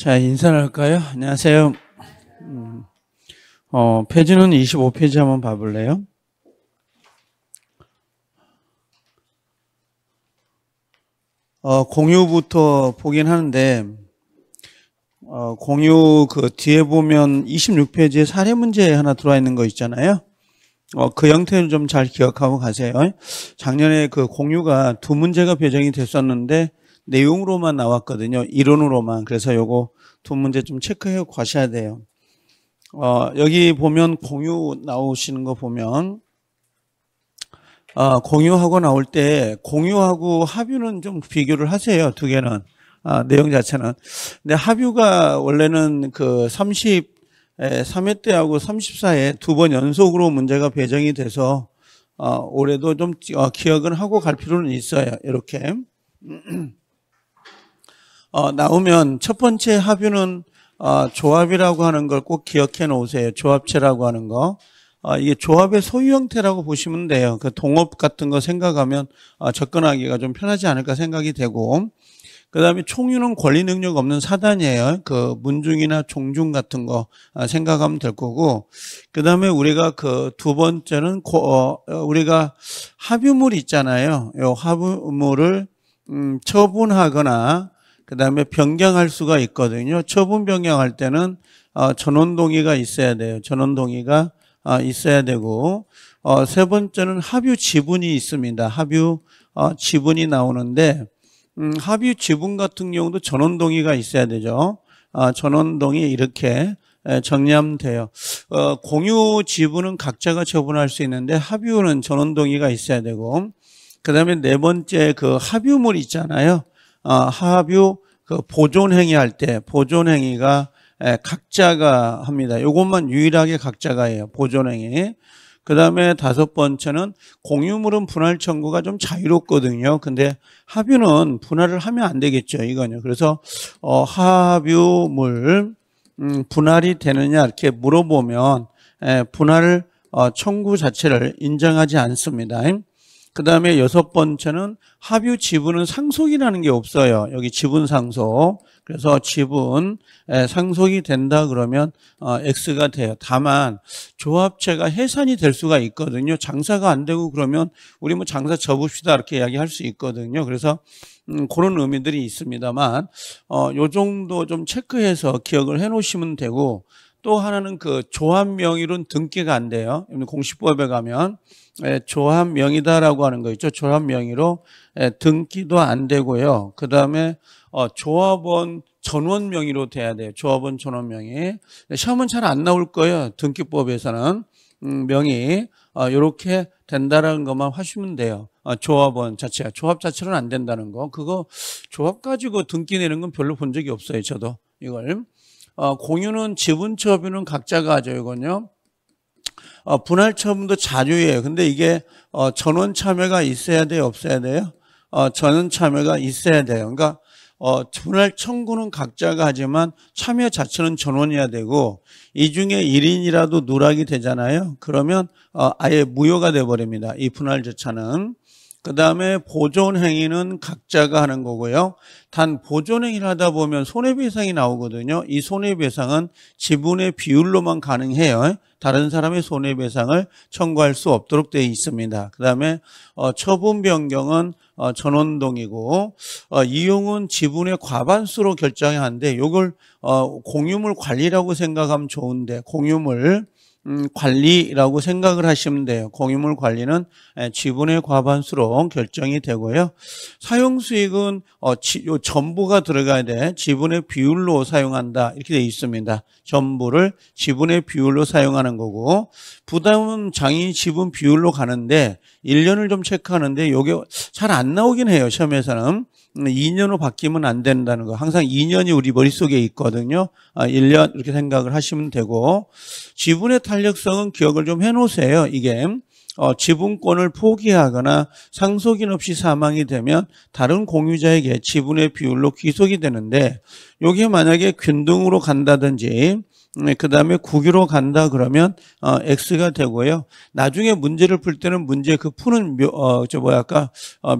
자, 인사를 할까요? 안녕하세요. 페이지는 25페이지 한번 봐볼래요? 공유부터 보긴 하는데, 공유 그 뒤에 보면 26페이지에 사례 문제 하나 들어와 있는 거 있잖아요. 그 형태를 좀 잘 기억하고 가세요. 작년에 그 공유가 두 문제가 배정이 됐었는데, 내용으로만 나왔거든요. 이론으로만. 그래서 요거 두 문제 좀 체크해 가셔야 돼요. 여기 보면 공유 나오시는 거 보면, 공유하고 나올 때 공유하고 합유는 좀 비교를 하세요. 두 개는. 내용 자체는. 근데 합유가 원래는 그 33회 때하고 34회 두 번 연속으로 문제가 배정이 돼서, 올해도 좀 기억은 하고 갈 필요는 있어요. 이렇게. 나오면 첫 번째 합유는 조합이라고 하는 걸 꼭 기억해 놓으세요. 조합체라고 하는 거. 이게 조합의 소유 형태라고 보시면 돼요. 그 동업 같은 거 생각하면 접근하기가 좀 편하지 않을까 생각이 되고, 그 다음에 총유는 권리 능력 없는 사단이에요. 그 문중이나 종중 같은 거 생각하면 될 거고, 그 다음에 우리가 그 두 번째는 우리가 합유물 있잖아요. 요 합유물을 처분하거나 그 다음에 변경할 수가 있거든요. 처분 변경할 때는 전원 동의가 있어야 돼요. 전원 동의가 있어야 되고, 세 번째는 합유 지분이 있습니다. 합유 지분이 나오는데, 합유 지분 같은 경우도 전원 동의가 있어야 되죠. 전원 동의 이렇게 정리하면 돼요. 공유 지분은 각자가 처분할 수 있는데 합유는 전원 동의가 있어야 되고, 그 다음에 네 번째 그 합유물 있잖아요. 합유 그 보존행위 할 때 보존행위가 각자가 합니다. 이것만 유일하게 각자가 해요. 보존행위. 그 다음에 다섯 번째는 공유물은 분할 청구가 좀 자유롭거든요. 근데 합유는 분할을 하면 안 되겠죠. 이거는요. 그래서 합유물 분할이 되느냐 이렇게 물어보면 분할 청구 자체를 인정하지 않습니다. 그 다음에 여섯 번째는 합유 지분은 상속이라는 게 없어요. 여기 지분 상속. 그래서 지분 상속이 된다 그러면 X가 돼요. 다만 조합체가 해산이 될 수가 있거든요. 장사가 안 되고 그러면 우리 뭐 장사 접읍시다 이렇게 이야기할 수 있거든요. 그래서 그런 의미들이 있습니다만 요 정도 좀 체크해서 기억을 해 놓으시면 되고, 또 하나는 그 조합 명의로는 등기가 안 돼요. 공시법에 가면 조합 명의다라고 하는 거 있죠. 조합 명의로 등기도 안 되고요. 그 다음에 조합원 전원 명의로 돼야 돼요. 조합원 전원 명의. 시험은 잘 안 나올 거예요. 등기법에서는 명의 이렇게 된다라는 것만 하시면 돼요. 조합원 자체가 조합 자체는 안 된다는 거. 그거 조합 가지고 등기 내는 건 별로 본 적이 없어요. 저도 이걸. 공유는 지분 처분은 각자가 하죠. 이건요. 분할 처분도 자유예요. 근데 이게 전원 참여가 있어야 돼요, 없어야 돼요? 전원 참여가 있어야 돼요. 그러니까 분할 청구는 각자가 하지만 참여 자체는 전원이어야 되고, 이 중에 1인이라도 누락이 되잖아요. 그러면 아예 무효가 돼 버립니다. 이 분할 절차는. 그 다음에 보존행위는 각자가 하는 거고요. 단 보존행위를 하다 보면 손해배상이 나오거든요. 이 손해배상은 지분의 비율로만 가능해요. 다른 사람의 손해배상을 청구할 수 없도록 되어 있습니다. 그 다음에 처분 변경은 전원동의고, 이용은 지분의 과반수로 결정해야 하는데, 이걸 공유물 관리라고 생각하면 좋은데, 공유물 관리라고 생각을 하시면 돼요. 공유물 관리는 지분의 과반수로 결정이 되고요. 사용수익은 전부가 들어가야 돼. 지분의 비율로 사용한다 이렇게 되어 있습니다. 전부를 지분의 비율로 사용하는 거고, 부담은 장이 지분 비율로 가는데 1년을 좀 체크하는데 이게 잘 안 나오긴 해요. 시험에서는 2년으로 바뀌면 안 된다는 거. 항상 2년이 우리 머릿속에 있거든요. 1년 이렇게 생각을 하시면 되고, 지분의 탄력성은 기억을 좀 해놓으세요. 이게 지분권을 포기하거나 상속인 없이 사망이 되면 다른 공유자에게 지분의 비율로 귀속이 되는데, 이게 만약에 균등으로 간다든지 그 다음에 국유로 간다 그러면 X가 되고요. 나중에 문제를 풀 때는 문제 그 푸는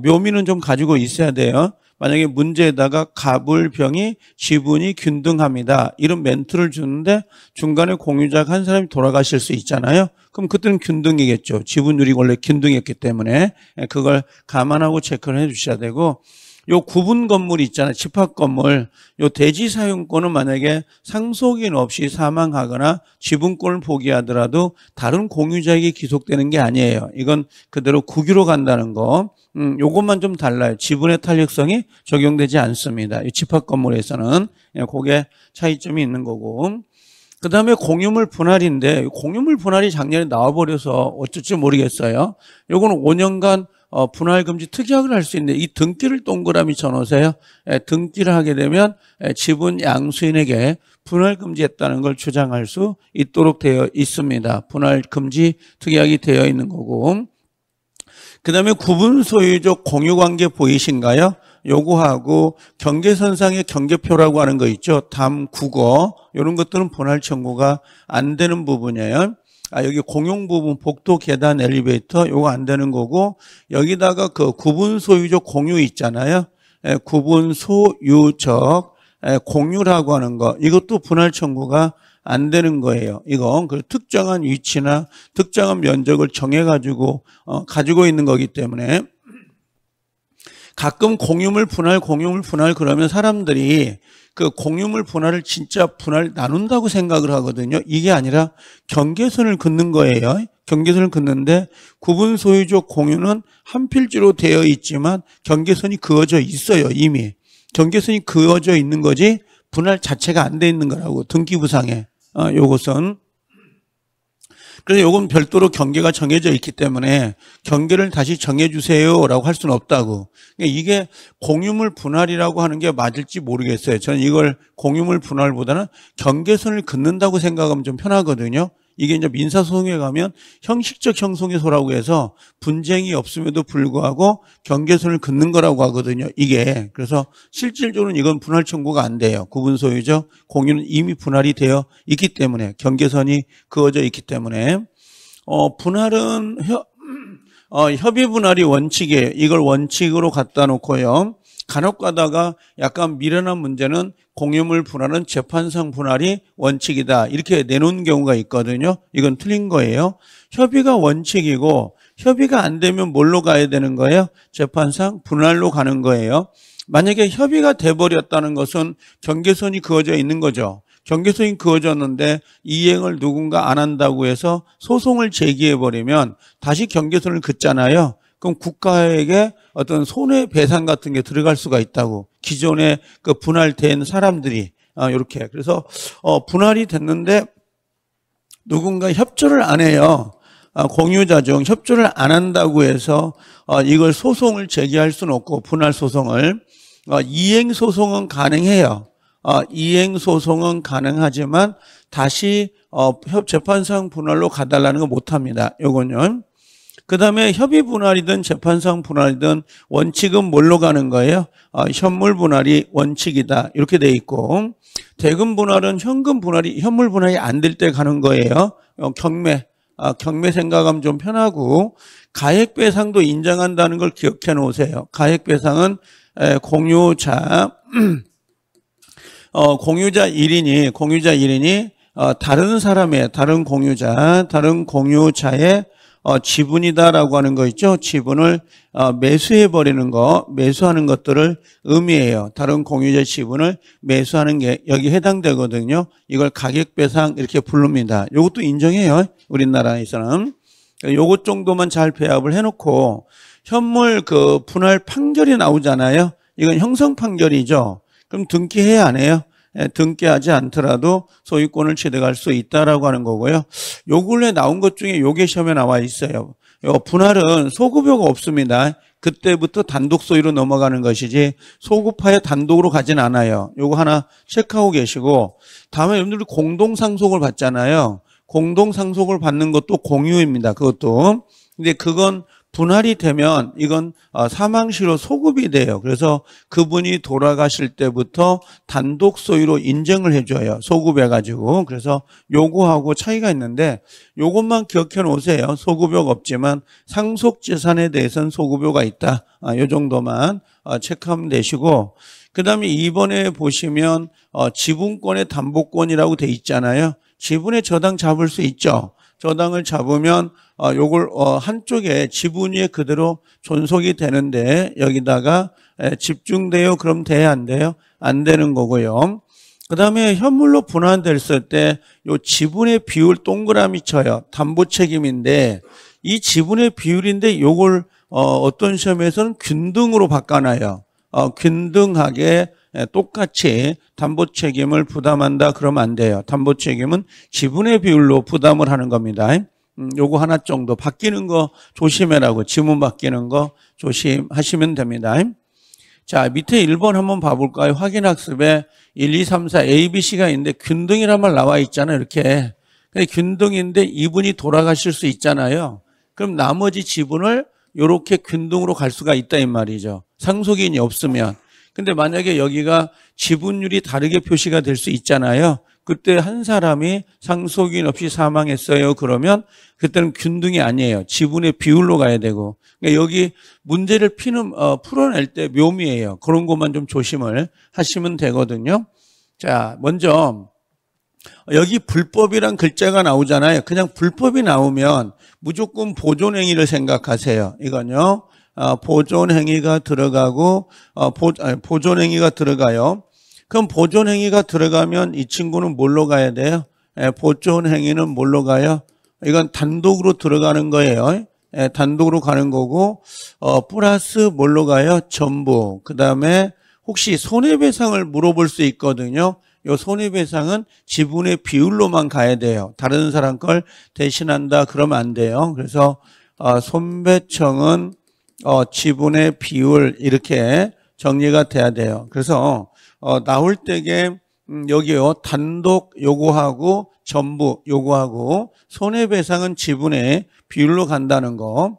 묘미는 좀 가지고 있어야 돼요. 만약에 문제에다가 가불병이 지분이 균등합니다. 이런 멘트를 주는데 중간에 공유자가 한 사람이 돌아가실 수 있잖아요. 그럼 그때는 균등이겠죠. 지분율이 원래 균등했기 때문에 그걸 감안하고 체크를 해 주셔야 되고, 요 구분 건물 있잖아요. 집합 건물. 요 대지 사용권은 만약에 상속인 없이 사망하거나 지분권을 포기하더라도 다른 공유자에게 기속되는 게 아니에요. 이건 그대로 국유로 간다는 거. 요것만 좀 달라요. 지분의 탄력성이 적용되지 않습니다. 이 집합 건물에서는 그게 차이점이 있는 거고. 그 다음에 공유물 분할인데, 공유물 분할이 작년에 나와버려서 어쩔지 모르겠어요. 요거는 5년간 분할금지 특약을 할 수 있는데 이 등기를 동그라미 쳐놓으세요. 등기를 하게 되면 지분 양수인에게 분할금지했다는 걸 주장할 수 있도록 되어 있습니다. 분할금지 특약이 되어 있는 거고. 그 다음에 구분소유적 공유관계 보이신가요? 요거하고 경계선상의 경계표라고 하는 거 있죠. 담, 국어 이런 것들은 분할 청구가 안 되는 부분이에요. 여기 공용 부분, 복도, 계단, 엘리베이터 요거 안 되는 거고, 여기다가 그 구분 소유적 공유 있잖아요. 구분 소유적 공유라고 하는 거, 이것도 분할 청구가 안 되는 거예요. 이건 그 특정한 위치나 특정한 면적을 정해가지고 가지고 있는 거기 때문에. 가끔 공유물 분할 그러면 사람들이 그 공유물 분할을 진짜 분할 나눈다고 생각을 하거든요. 이게 아니라 경계선을 긋는 거예요. 경계선을 긋는데 구분 소유적 공유는 한 필지로 되어 있지만 경계선이 그어져 있어요. 이미 경계선이 그어져 있는 거지 분할 자체가 안 돼 있는 거라고, 등기부상에. 요것은. 그래서 요건 별도로 경계가 정해져 있기 때문에 경계를 다시 정해주세요라고 할 수는 없다고. 그러니까 이게 공유물 분할이라고 하는 게 맞을지 모르겠어요. 저는 이걸 공유물 분할보다는 경계선을 긋는다고 생각하면 좀 편하거든요. 이게 이제 민사소송에 가면 형식적 형성의소라고 해서 분쟁이 없음에도 불구하고 경계선을 긋는 거라고 하거든요. 이게. 그래서 실질적으로는 이건 분할 청구가 안 돼요. 구분소유죠. 공유는 이미 분할이 되어 있기 때문에, 경계선이 그어져 있기 때문에. 분할은 협의 분할이 원칙이에요. 이걸 원칙으로 갖다 놓고요. 간혹 가다가 약간 미련한 문제는 공유물 분할은 재판상 분할이 원칙이다 이렇게 내놓은 경우가 있거든요. 이건 틀린 거예요. 협의가 원칙이고 협의가 안 되면 뭘로 가야 되는 거예요? 재판상 분할로 가는 거예요. 만약에 협의가 돼버렸다는 것은 경계선이 그어져 있는 거죠. 경계선이 그어졌는데 이행을 누군가 안 한다고 해서 소송을 제기해버리면 다시 경계선을 긋잖아요. 그럼 국가에게 어떤 손해배상 같은 게 들어갈 수가 있다고. 기존에 그 분할된 사람들이 이렇게. 그래서 분할이 됐는데 누군가 협조를 안 해요. 공유자 중 협조를 안 한다고 해서 이걸 소송을 제기할 수는 없고, 분할 소송을. 이행 소송은 가능해요. 이행 소송은 가능하지만 다시 재판상 분할로 가달라는 거 못합니다. 요건요. 그 다음에 협의 분할이든 재판상 분할이든 원칙은 뭘로 가는 거예요? 현물 분할이 원칙이다 이렇게 돼 있고, 대금 분할은 현금 분할이 현물 분할이 안 될 때 가는 거예요. 경매 생각하면 좀 편하고, 가액배상도 인정한다는 걸 기억해 놓으세요. 가액배상은 공유자 1인이 다른 사람의, 다른 공유자의 지분이다라고 하는 거 있죠. 지분을 매수해버리는 거, 매수하는 것들을 의미해요. 다른 공유자 지분을 매수하는 게 여기 해당되거든요. 이걸 가격배상 이렇게 부릅니다. 이것도 인정해요. 우리나라에서는. 요것 정도만 잘 배합을 해놓고, 현물 그 분할 판결이 나오잖아요. 이건 형성 판결이죠. 그럼 등기해야 안 해요? 등기하지 않더라도 소유권을 취득할 수 있다라고 하는 거고요. 요 근래 나온 것 중에 요게 시험에 나와 있어요. 요 분할은 소급요가 없습니다. 그때부터 단독 소유로 넘어가는 것이지 소급하여 단독으로 가진 않아요. 요거 하나 체크하고 계시고, 다음에 여러분들이 공동상속을 받잖아요. 공동상속을 받는 것도 공유입니다. 그것도. 근데 그건 분할이 되면 이건 사망시로 소급이 돼요. 그래서 그분이 돌아가실 때부터 단독 소유로 인정을 해줘요. 소급해가지고. 그래서 요거하고 차이가 있는데 요것만 기억해 놓으세요. 소급요가 없지만 상속재산에 대해서는 소급요가 있다. 요 정도만 체크하면 되시고, 그 다음에 2번에 보시면 지분권의 담보권이라고 돼 있잖아요. 지분의 저당 잡을 수 있죠. 저당을 잡으면 요걸 한쪽에 지분 위에 그대로 존속이 되는데 여기다가 집중돼요? 그럼 돼야 안 돼요? 안 되는 거고요. 그 다음에 현물로 분할됐을 때 요 지분의 비율 동그라미 쳐요. 담보 책임인데 이 지분의 비율인데 요걸 어떤 시험에서는 균등으로 바꿔놔요. 균등하게 똑같이 담보 책임을 부담한다 그러면 안 돼요. 담보 책임은 지분의 비율로 부담을 하는 겁니다. 요거 하나 정도 바뀌는 거 조심해라고, 지분 바뀌는 거 조심하시면 됩니다. 자, 밑에 1번 한번 봐볼까요? 확인학습에 1, 2, 3, 4 A, B, C가 있는데 균등이란 말 나와 있잖아요. 이렇게. 균등인데 이분이 돌아가실 수 있잖아요. 그럼 나머지 지분을 이렇게 균등으로 갈 수가 있다 이 말이죠. 상속인이 없으면. 근데 만약에 여기가 지분율이 다르게 표시가 될 수 있잖아요. 그때 한 사람이 상속인 없이 사망했어요. 그러면 그때는 균등이 아니에요. 지분의 비율로 가야 되고. 그러니까 여기 문제를 풀어낼 때 묘미예요. 그런 것만 좀 조심을 하시면 되거든요. 자, 먼저 여기 불법이란 글자가 나오잖아요. 그냥 불법이 나오면 무조건 보존행위를 생각하세요. 이건요. 보존행위가 들어가고 보존행위가 들어가요. 그럼 보존행위가 들어가면 이 친구는 뭘로 가야 돼요? 보존행위는 뭘로 가요? 이건 단독으로 들어가는 거예요. 단독으로 가는 거고 플러스 뭘로 가요? 전부. 그 다음에 혹시 손해배상을 물어볼 수 있거든요. 요 손해배상은 지분의 비율로만 가야 돼요. 다른 사람 걸 대신한다 그러면 안 돼요. 그래서 손배청은 지분의 비율 이렇게 정리가 돼야 돼요. 그래서 나올 때게 여기요 단독 요거하고 전부 요거하고 손해배상은 지분의 비율로 간다는 거.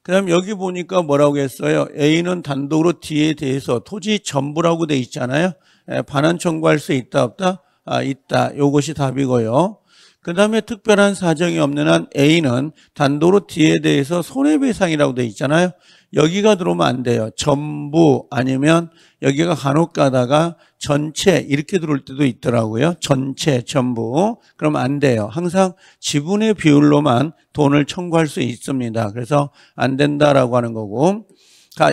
그 다음 여기 보니까 뭐라고 했어요? A는 단독으로 D에 대해서 토지 전부라고 돼 있잖아요. 반환 청구할 수 있다 없다? 있다. 요것이 답이고요. 그 다음에 특별한 사정이 없는 한 A는 단독으로 D에 대해서 손해배상이라고 돼 있잖아요. 여기가 들어오면 안 돼요. 전부 아니면 여기가 간혹 가다가 전체 이렇게 들어올 때도 있더라고요. 전체, 전부. 그러면 안 돼요. 항상 지분의 비율로만 돈을 청구할 수 있습니다. 그래서 안 된다라고 하는 거고.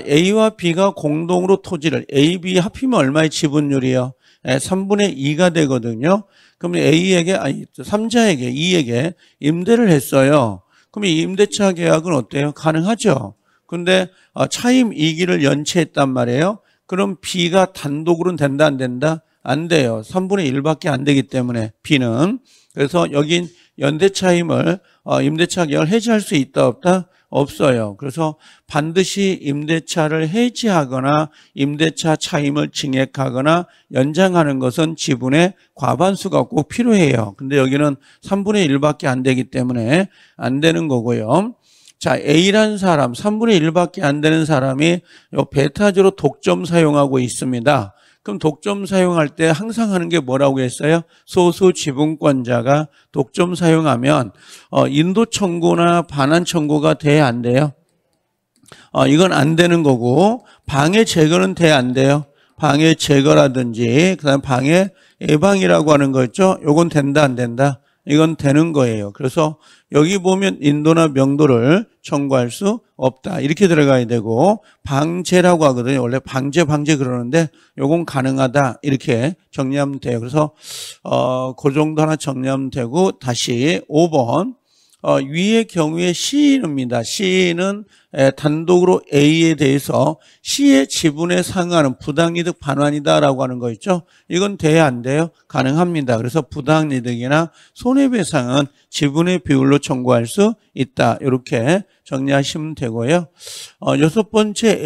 A와 B가 공동으로 토지를 A, B 합히면 얼마의 지분율이요? 3분의 2가 되거든요. 그러면 A에게, 삼자에게, E에게 임대를 했어요. 그럼 이 임대차 계약은 어때요? 가능하죠. 근데 차임 2기를 연체했단 말이에요. 그럼 B가 단독으로는 된다 안 된다? 안 돼요. 3분의 1밖에 안 되기 때문에 B는. 그래서 여긴 연대차임을 임대차 계약을 해지할 수 있다 없다? 없어요. 그래서 반드시 임대차를 해지하거나 임대차 차임을 증액하거나 연장하는 것은 지분의 과반수가 꼭 필요해요. 근데 여기는 3분의 1밖에 안 되기 때문에 안 되는 거고요. 자, A라는 사람, 3분의 1밖에 안 되는 사람이 요 배타주로 독점 사용하고 있습니다. 그럼 독점 사용할 때 항상 하는 게 뭐라고 했어요? 소수 지분권자가 독점 사용하면 인도 청구나 반환 청구가 돼야 안 돼요? 이건 안 되는 거고 방해 제거는 돼야 안 돼요? 방해 제거라든지 그다음 방해 예방이라고 하는 거 있죠? 요건 된다 안 된다? 이건 되는 거예요. 그래서 여기 보면 인도나 명도를 청구할 수 없다. 이렇게 들어가야 되고 방제라고 하거든요. 원래 방제 그러는데 요건 가능하다. 이렇게 정리하면 돼요. 그래서 그 정도 하나 정리하면 되고 다시 5번 위의 경우에 C입니다. C는 단독으로 A에 대해서 C의 지분에 상하는 부당이득 반환이다라고 하는 거 있죠. 이건 돼야 안 돼요? 가능합니다. 그래서 부당이득이나 손해배상은 지분의 비율로 청구할 수 있다. 이렇게 정리하시면 되고요. 여섯 번째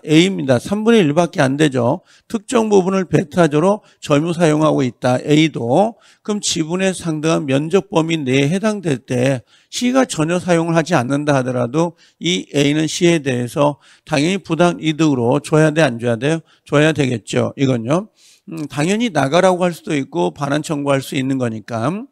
A입니다. 3분의 1밖에 안 되죠. 특정 부분을 배타적으로 점유 사용하고 있다. A도. 그럼 지분의 상당한 면적 범위 내에 해당될 때 C가 전혀 사용을 하지 않는다 하더라도 이 A는 C에 대해서 당연히 부당이득으로 줘야 돼, 안 줘야 돼요? 줘야 되겠죠. 이건요. 당연히 나가라고 할 수도 있고 반환 청구할 수 있는 거니까.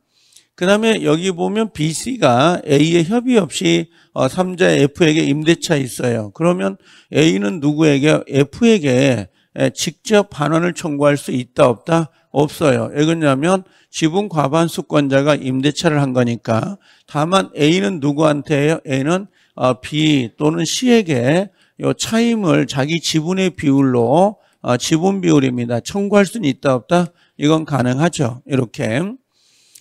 그다음에 여기 보면 BC가 A의 협의 없이 삼자 F에게 임대차 있어요. 그러면 A는 누구에게? F에게 직접 반환을 청구할 수 있다 없다? 없어요. 왜 그러냐면 지분 과반수권자가 임대차를 한 거니까. 다만 A는 누구한테요? A는 B 또는 C에게 요 차임을 자기 지분의 비율로 지분 비율입니다. 청구할 수는 있다 없다? 이건 가능하죠. 이렇게.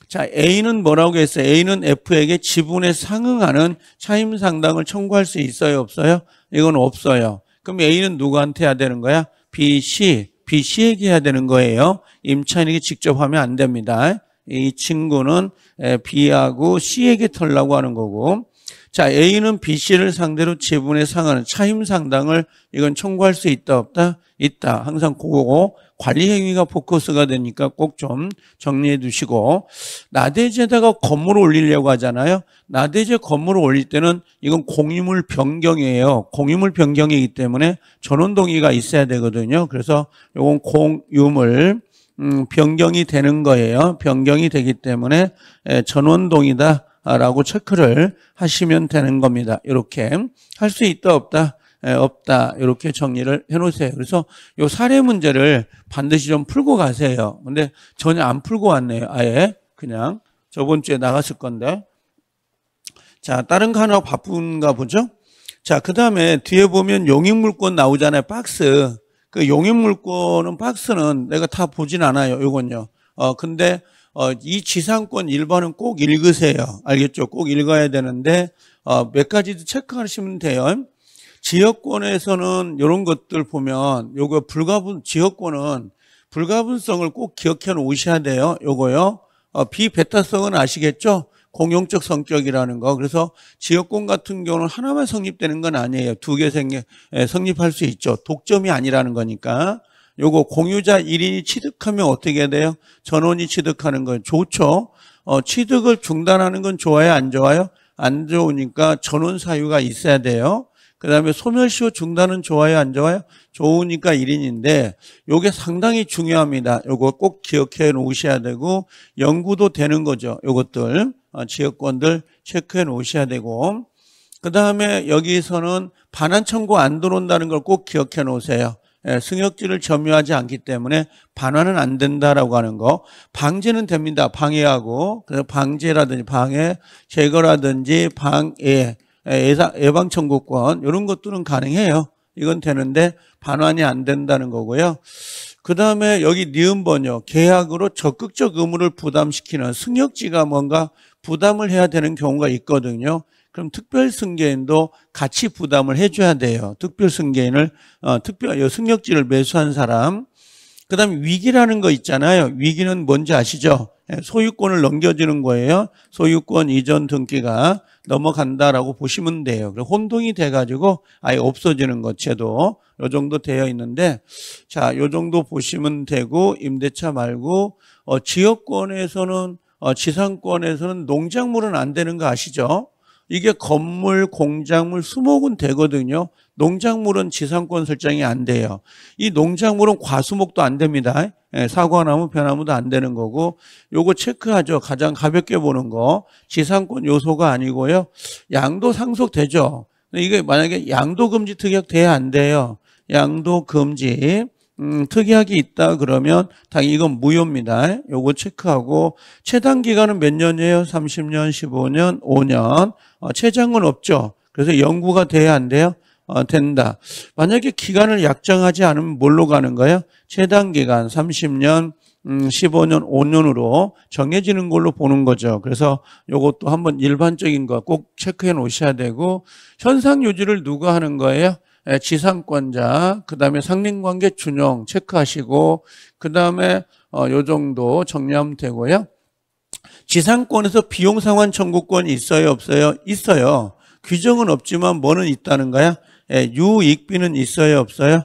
자, A는 뭐라고 했어요? A는 F에게 지분에 상응하는 차임 상당을 청구할 수 있어요, 없어요? 이건 없어요. 그럼 A는 누구한테 해야 되는 거야? B, C. B, C에게 해야 되는 거예요. 임차인에게 직접 하면 안 됩니다. 이 친구는 B하고 C에게 털라고 하는 거고. 자, A는 B, C를 상대로 지분에 상하는 차임 상당을 이건 청구할 수 있다, 없다? 있다. 항상 그거 관리 행위가 포커스가 되니까 꼭 좀 정리해 두시고, 나대지에다가 건물을 올리려고 하잖아요. 나대지 건물을 올릴 때는 이건 공유물 변경이에요. 공유물 변경이기 때문에 전원 동의가 있어야 되거든요. 그래서 이건 공유물 변경이 되는 거예요. 변경이 되기 때문에 전원 동의다 라고 체크를 하시면 되는 겁니다. 이렇게 할 수 있다 없다? 없다. 이렇게 정리를 해 놓으세요. 그래서 요 사례 문제를 반드시 좀 풀고 가세요. 근데 전혀 안 풀고 왔네요. 아예 그냥 저번 주에 나갔을 건데. 자, 다른 거 하나 바쁜가 보죠? 자, 그 다음에 뒤에 보면 용익물권 나오잖아요. 박스. 그 용익물권은 박스는 내가 다 보진 않아요. 요건요. 근데 이 지상권 1번은 꼭 읽으세요. 알겠죠? 꼭 읽어야 되는데 몇 가지도 체크하시면 돼요. 지역권에서는 이런 것들 보면 요거 지역권은 불가분성을 꼭 기억해 놓으셔야 돼요. 요거요. 비배타성은 아시겠죠? 공용적 성격이라는 거. 그래서 지역권 같은 경우는 하나만 성립되는 건 아니에요. 두 개 성립할 수 있죠. 독점이 아니라는 거니까. 요거 공유자 1인이 취득하면 어떻게 해야 돼요? 전원이 취득하는 건 좋죠. 취득을 중단하는 건 좋아요? 안 좋아요? 안 좋으니까 전원 사유가 있어야 돼요. 그 다음에 소멸시효 중단은 좋아요? 안 좋아요? 좋으니까 1인인데 요게 상당히 중요합니다. 요거 꼭 기억해 놓으셔야 되고 연구도 되는 거죠. 요것들 지역권들 체크해 놓으셔야 되고, 그 다음에 여기서는 반환 청구 안 들어온다는 걸 꼭 기억해 놓으세요. 승역지를 점유하지 않기 때문에 반환은 안 된다라고 하는 거. 방제는 됩니다. 방해하고. 그래서 방제라든지 방해, 제거라든지 방해, 예방 청구권 이런 것들은 가능해요. 이건 되는데 반환이 안 된다는 거고요. 그 다음에 여기 니은 번역, 계약으로 적극적 의무를 부담시키는 승역지가 뭔가 부담을 해야 되는 경우가 있거든요. 그럼 특별승계인도 같이 부담을 해줘야 돼요. 특별승계인을, 승역지를 매수한 사람. 그 다음에 위기라는 거 있잖아요. 위기는 뭔지 아시죠? 소유권을 넘겨주는 거예요. 소유권 이전 등기가 넘어간다라고 보시면 돼요. 그리고 혼동이 돼가지고 아예 없어지는 것 제도 요 정도 되어 있는데, 자, 요 정도 보시면 되고, 임대차 말고 지역권에서는 지상권에서는 농작물은 안 되는 거 아시죠? 이게 건물, 공작물, 수목은 되거든요. 농작물은 지상권 설정이 안 돼요. 이 농작물은 과수목도 안 됩니다. 사과나무, 벼나무도 안 되는 거고, 요거 체크하죠. 가장 가볍게 보는 거. 지상권 요소가 아니고요. 양도 상속되죠. 이게 만약에 양도 금지 특약 돼야 안 돼요. 양도 금지 특약이 있다 그러면 당연히 이건 무효입니다. 요거 체크하고, 최단 기간은 몇 년이에요? 30년, 15년, 5년. 최장은 없죠. 그래서 연구가 돼야 안 돼요? 된다. 만약에 기간을 약정하지 않으면 뭘로 가는 거예요? 최단 기간 30년, 15년, 5년으로 정해지는 걸로 보는 거죠. 그래서 요것도 한번 일반적인 거 꼭 체크해 놓으셔야 되고, 현상 유지를 누가 하는 거예요? 지상권자, 그 다음에 상린관계 준용 체크하시고, 그 다음에 요 정도 정리하면 되고요. 지상권에서 비용상환 청구권이 있어요, 없어요? 있어요. 규정은 없지만 뭐는 있다는 거야? 유익비는 있어요, 없어요?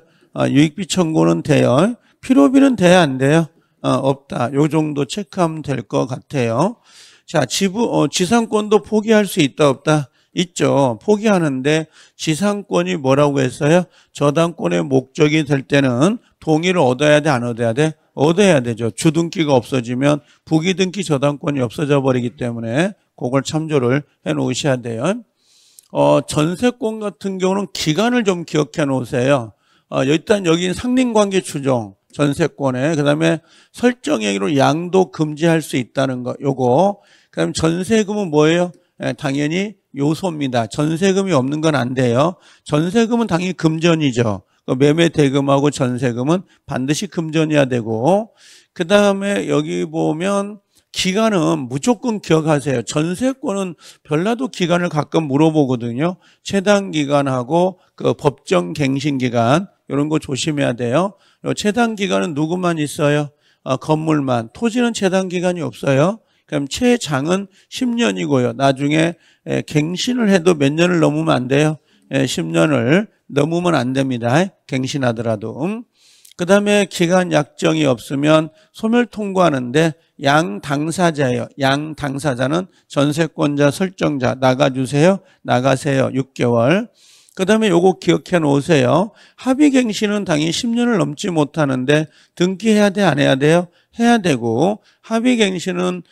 유익비 청구는 돼요. 필요비는 돼야 안 돼요? 없다. 요 정도 체크하면 될 것 같아요. 자, 지상권도 포기할 수 있다, 없다? 있죠. 포기하는데 지상권이 뭐라고 했어요? 저당권의 목적이 될 때는 동의를 얻어야 돼, 안 얻어야 돼? 얻어야 되죠. 주등기가 없어지면 부기등기 저당권이 없어져 버리기 때문에 그걸 참조를 해 놓으셔야 돼요. 전세권 같은 경우는 기간을 좀 기억해 놓으세요. 일단 여기 상린관계 추정, 전세권에, 그 다음에 설정행위로 양도 금지할 수 있다는 거, 요거. 그 다음에 전세금은 뭐예요? 당연히 요소입니다. 전세금이 없는 건 안 돼요. 전세금은 당연히 금전이죠. 매매 대금하고 전세금은 반드시 금전이어야 되고, 그 다음에 여기 보면 기간은 무조건 기억하세요. 전세권은 별나도 기간을 가끔 물어보거든요. 최단 기간하고 그 법정 갱신 기간 이런 거 조심해야 돼요. 최단 기간은 누구만 있어요? 건물만. 토지는 최단 기간이 없어요. 그럼 최장은 10년이고요. 나중에 갱신을 해도 몇 년을 넘으면 안 돼요. 10년을 넘으면 안 됩니다. 갱신하더라도. 그 다음에 기간 약정이 없으면 소멸 통고하는데 양 당사자예요. 양 당사자는 전세권자, 설정자. 나가주세요. 나가세요. 6개월. 그 다음에 요거 기억해 놓으세요. 합의갱신은 당연히 10년을 넘지 못하는데 등기해야 돼, 안 해야 돼요? 해야 되고, 합의갱신은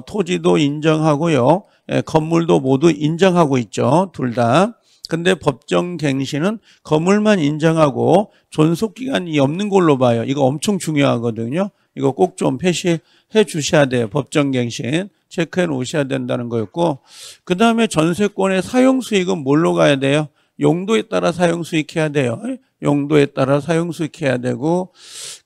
토지도 인정하고요. 건물도 모두 인정하고 있죠. 둘 다. 근데 법정갱신은 건물만 인정하고 존속기간이 없는 걸로 봐요. 이거 엄청 중요하거든요. 이거 꼭 좀 표시해 주셔야 돼요. 법정갱신 체크해 놓으셔야 된다는 거였고, 그 다음에 전세권의 사용수익은 뭘로 가야 돼요? 용도에 따라 사용수익해야 돼요. 용도에 따라 사용수익해야 되고,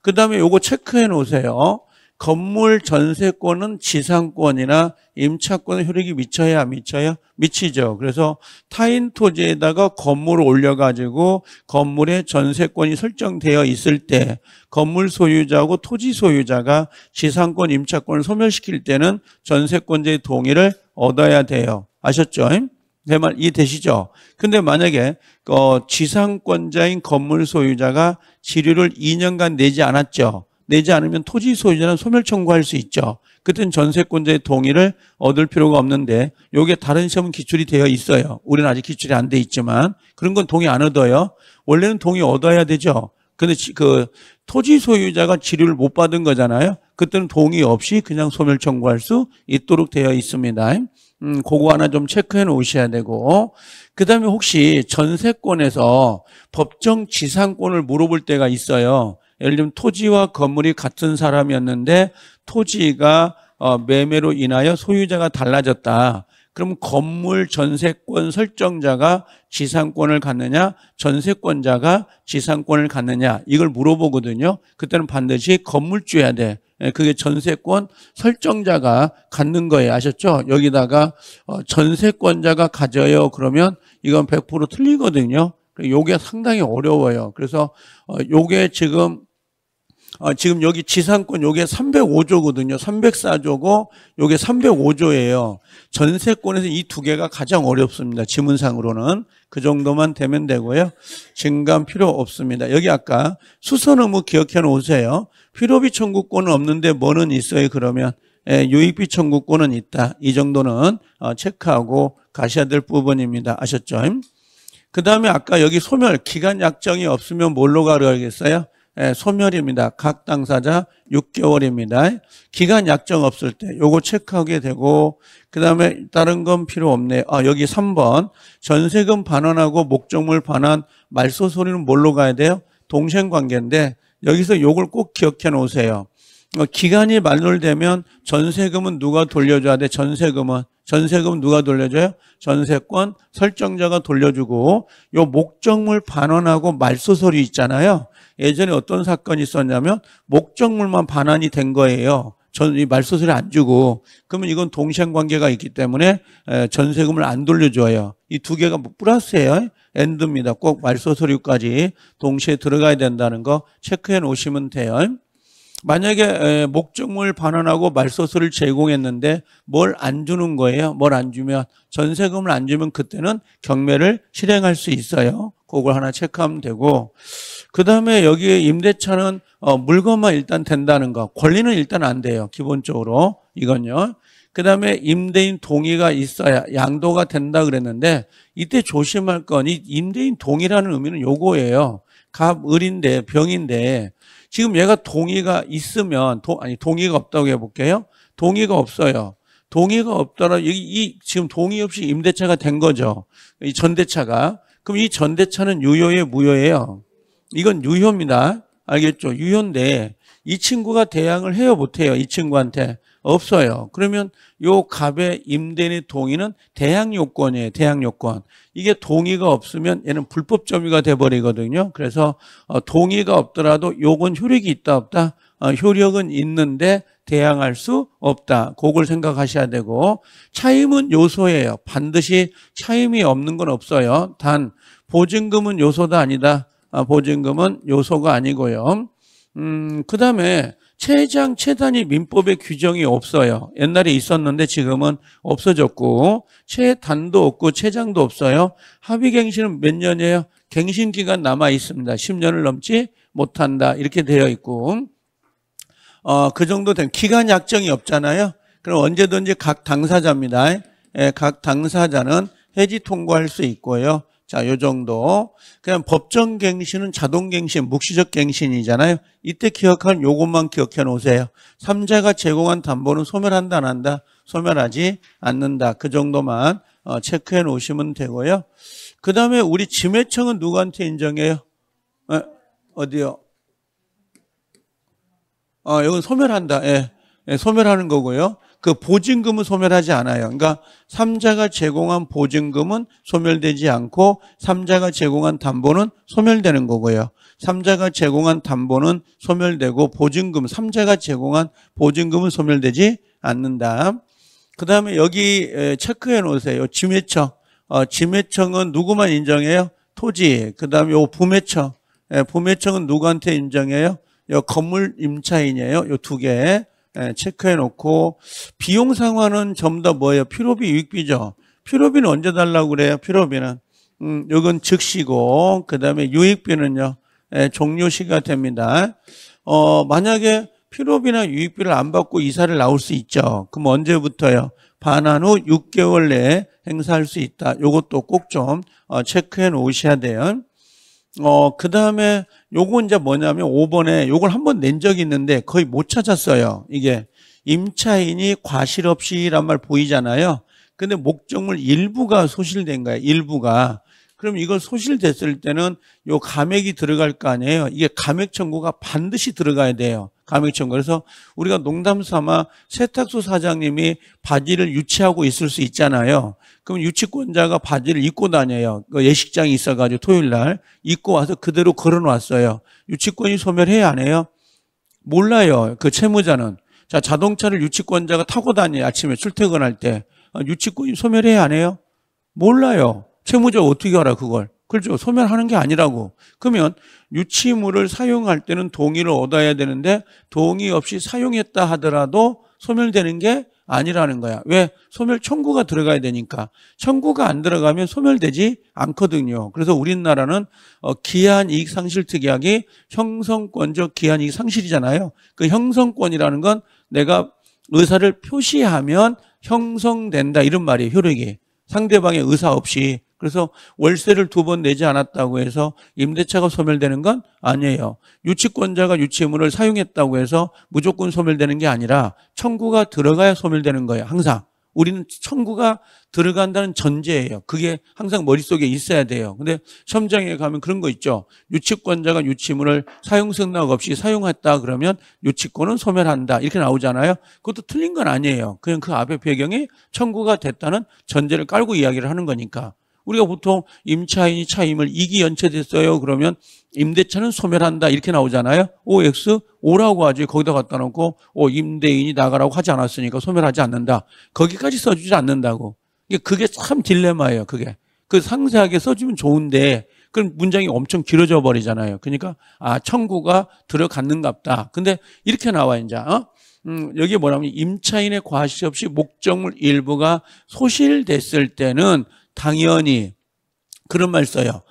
그 다음에 요거 체크해 놓으세요. 건물 전세권은 지상권이나 임차권 효력이 미쳐야 안 미쳐요? 미치죠. 그래서 타인 토지에다가 건물을 올려가지고 건물에 전세권이 설정되어 있을 때 건물 소유자하고 토지 소유자가 지상권, 임차권을 소멸시킬 때는 전세권자의 동의를 얻어야 돼요. 아셨죠? 내 말 이해되시죠? 근데 만약에 지상권자인 건물 소유자가 지료를 2년간 내지 않았죠. 내지 않으면 토지 소유자는 소멸 청구할 수 있죠. 그때는 전세권자의 동의를 얻을 필요가 없는데, 요게 다른 시험은 기출이 되어 있어요. 우리는 아직 기출이 안 돼 있지만 그런 건 동의 안 얻어요. 원래는 동의 얻어야 되죠. 근데 그 토지 소유자가 지료를 못 받은 거잖아요. 그때는 동의 없이 그냥 소멸 청구할 수 있도록 되어 있습니다. 그거 하나 좀 체크해 놓으셔야 되고, 그 다음에 혹시 전세권에서 법정 지상권을 물어볼 때가 있어요. 예를 들면 토지와 건물이 같은 사람이었는데 토지가 매매로 인하여 소유자가 달라졌다. 그럼 건물 전세권 설정자가 지상권을 갖느냐, 전세권자가 지상권을 갖느냐, 이걸 물어보거든요. 그때는 반드시 건물주여야 돼. 그게 전세권 설정자가 갖는 거예요. 아셨죠? 여기다가 전세권자가 가져요. 그러면 이건 100% 틀리거든요. 요게 상당히 어려워요. 그래서 요게 지금 여기 지상권 요게 305조거든요. 304조고 요게 305조예요. 전세권에서 이 두 개가 가장 어렵습니다. 지문상으로는. 그 정도만 되면 되고요. 증감 필요 없습니다. 여기 아까 수선 의무 기억해 놓으세요. 필요비 청구권은 없는데 뭐는 있어요? 그러면 유익비 청구권은 있다. 이 정도는 체크하고 가셔야 될 부분입니다. 아셨죠? 그 다음에 아까 여기 소멸 기간 약정이 없으면 뭘로 가려야겠어요? 소멸입니다. 각 당사자 6개월입니다. 기간 약정 없을 때 요거 체크하게 되고, 그 다음에 다른 건 필요 없네요. 여기 3번 전세금 반환하고 목적물 반환 말소소리는 뭘로 가야 돼요? 동생관계인데 여기서 요걸 꼭 기억해 놓으세요. 기간이 만료되면 전세금은 누가 돌려줘야 돼? 전세금은 누가 돌려줘요? 전세권 설정자가 돌려주고, 요 목적물 반환하고 말소서류 있잖아요. 예전에 어떤 사건이 있었냐면 목적물만 반환이 된 거예요. 이 말소서류 안 주고. 그러면 이건 동생관계가 있기 때문에 전세금을 안 돌려줘요. 이 두 개가 플러스예요. 엔드입니다. 꼭 말소서류까지 동시에 들어가야 된다는 거 체크해 놓으시면 돼요. 만약에 목적물 반환하고 말소서를 제공했는데 뭘 안 주는 거예요. 뭘 안 주면, 전세금을 안 주면 그때는 경매를 실행할 수 있어요. 그걸 하나 체크하면 되고, 그 다음에 여기 임대차는 물건만 일단 된다는 거, 권리는 일단 안 돼요. 기본적으로 이건요. 그 다음에 임대인 동의가 있어야 양도가 된다 그랬는데, 이때 조심할 건 이 임대인 동의라는 의미는 요거예요. 갑을인데 병인데 지금 얘가 동의가 있으면 동의가 없다고 해볼게요. 동의가 없어요. 동의가 없더라. 지금 동의 없이 임대차가 된 거죠. 이 전대차가. 그럼 이 전대차는 유효예요, 무효예요? 이건 유효입니다. 알겠죠? 유효인데 이 친구가 대항을 해요, 못해요? 이 친구한테 없어요. 그러면 요 갑의 임대인의 동의는 대항 요건이에요. 대항 요건. 이게 동의가 없으면 얘는 불법 점유가 돼버리거든요. 그래서 동의가 없더라도 요건 효력이 있다 없다? 효력은 있는데 대항할 수 없다. 그걸 생각하셔야 되고 차임은 요소예요. 반드시 차임이 없는 건 없어요. 단 보증금은 요소다 아니다. 보증금은 요소가 아니고요. 그 다음에 최장 최단위 민법의 규정이 없어요. 옛날에 있었는데 지금은 없어졌고 최단도 없고 최장도 없어요. 합의갱신은 몇 년이에요? 갱신기간 남아 있습니다. 10년을 넘지 못한다. 이렇게 되어 있고 그 정도 된 기간 약정이 없잖아요. 그럼 언제든지 각 당사자입니다. 각 당사자는 해지 통고할 수 있고요. 자, 요 정도. 그냥 법정 갱신은 자동 갱신, 묵시적 갱신이잖아요. 이때 기억할 요것만 기억해 놓으세요. 3자가 제공한 담보는 소멸한다, 안 한다? 소멸하지 않는다. 그 정도만 체크해 놓으시면 되고요. 그 다음에 우리 지매청은 누구한테 인정해요? 어디요? 이건 소멸한다. 예, 소멸하는 거고요. 그 보증금은 소멸하지 않아요. 그러니까 3자가 제공한 보증금은 소멸되지 않고 3자가 제공한 담보는 소멸되는 거고요. 3자가 제공한 담보는 소멸되고 보증금, 3자가 제공한 보증금은 소멸되지 않는다. 그 다음에 여기 체크해 놓으세요. 지매청. 지매청은 누구만 인정해요? 토지. 그 다음에 요 부매청. 부매청은 누구한테 인정해요? 요 건물 임차인이에요. 요 두 개. 체크해 놓고 비용 상환은 전부 다 뭐예요? 필요비 유익비죠. 필요비는 언제 달라고 그래요? 필요비는 이건 즉시고 그다음에 유익비는요. 종료시가 됩니다. 만약에 필요비나 유익비를 안 받고 이사를 나올 수 있죠. 그럼 언제부터요? 반환 후 6개월 내에 행사할 수 있다. 요것도 꼭 좀 체크해 놓으셔야 돼요. 그 다음에 요거 이제 뭐냐면 5번에 요걸 한번 낸 적이 있는데 거의 못 찾았어요. 이게 임차인이 과실 없이란 말 보이잖아요. 근데 목적물 일부가 소실된 거예요. 일부가. 그럼 이걸 소실됐을 때는 요 감액이 들어갈 거 아니에요. 이게 감액 청구가 반드시 들어가야 돼요. 감액 청구. 그래서 우리가 농담 삼아 세탁소 사장님이 바지를 유치하고 있을 수 있잖아요. 그럼 유치권자가 바지를 입고 다녀요. 예식장이 있어가지고 토요일 날 입고 와서 그대로 걸어놨어요. 유치권이 소멸해야 안 해요? 몰라요. 그 채무자는. 자, 자동차를 유치권자가 타고 다녀요. 아침에 출퇴근할 때. 유치권이 소멸해야 안 해요? 몰라요. 채무자가 어떻게 알아 그걸? 그렇죠. 소멸하는 게 아니라고. 그러면 유치물을 사용할 때는 동의를 얻어야 되는데 동의 없이 사용했다 하더라도 소멸되는 게 아니라는 거야. 왜? 소멸 청구가 들어가야 되니까. 청구가 안 들어가면 소멸되지 않거든요. 그래서 우리나라는 기한이익상실특약이 형성권적 기한이익상실이잖아요. 그 형성권이라는 건 내가 의사를 표시하면 형성된다 이런 말이에요. 효력이. 상대방의 의사 없이. 그래서 월세를 2번 내지 않았다고 해서 임대차가 소멸되는 건 아니에요. 유치권자가 유치물을 사용했다고 해서 무조건 소멸되는 게 아니라 청구가 들어가야 소멸되는 거예요. 항상. 우리는 청구가 들어간다는 전제예요. 그게 항상 머릿속에 있어야 돼요. 근데 시험장에 가면 그런 거 있죠. 유치권자가 유치물을 사용승낙 없이 사용했다 그러면 유치권은 소멸한다. 이렇게 나오잖아요. 그것도 틀린 건 아니에요. 그냥 그 앞에 배경이 청구가 됐다는 전제를 깔고 이야기를 하는 거니까. 우리가 보통 임차인이 차임을 이기 연체됐어요. 그러면 임대차는 소멸한다. 이렇게 나오잖아요. OX, O라고 하지. 거기다 갖다 놓고 임대인이 나가라고 하지 않았으니까 소멸하지 않는다. 거기까지 써주지 않는다고. 그게 참 딜레마예요. 그게. 그 상세하게 써주면 좋은데 그럼 문장이 엄청 길어져 버리잖아요. 그러니까 청구가 들어갔는갑다. 근데 이렇게 나와 이제. 여기 뭐냐면 임차인의 과실 없이 목적물 일부가 소실됐을 때는 당연히 그런 말 써요.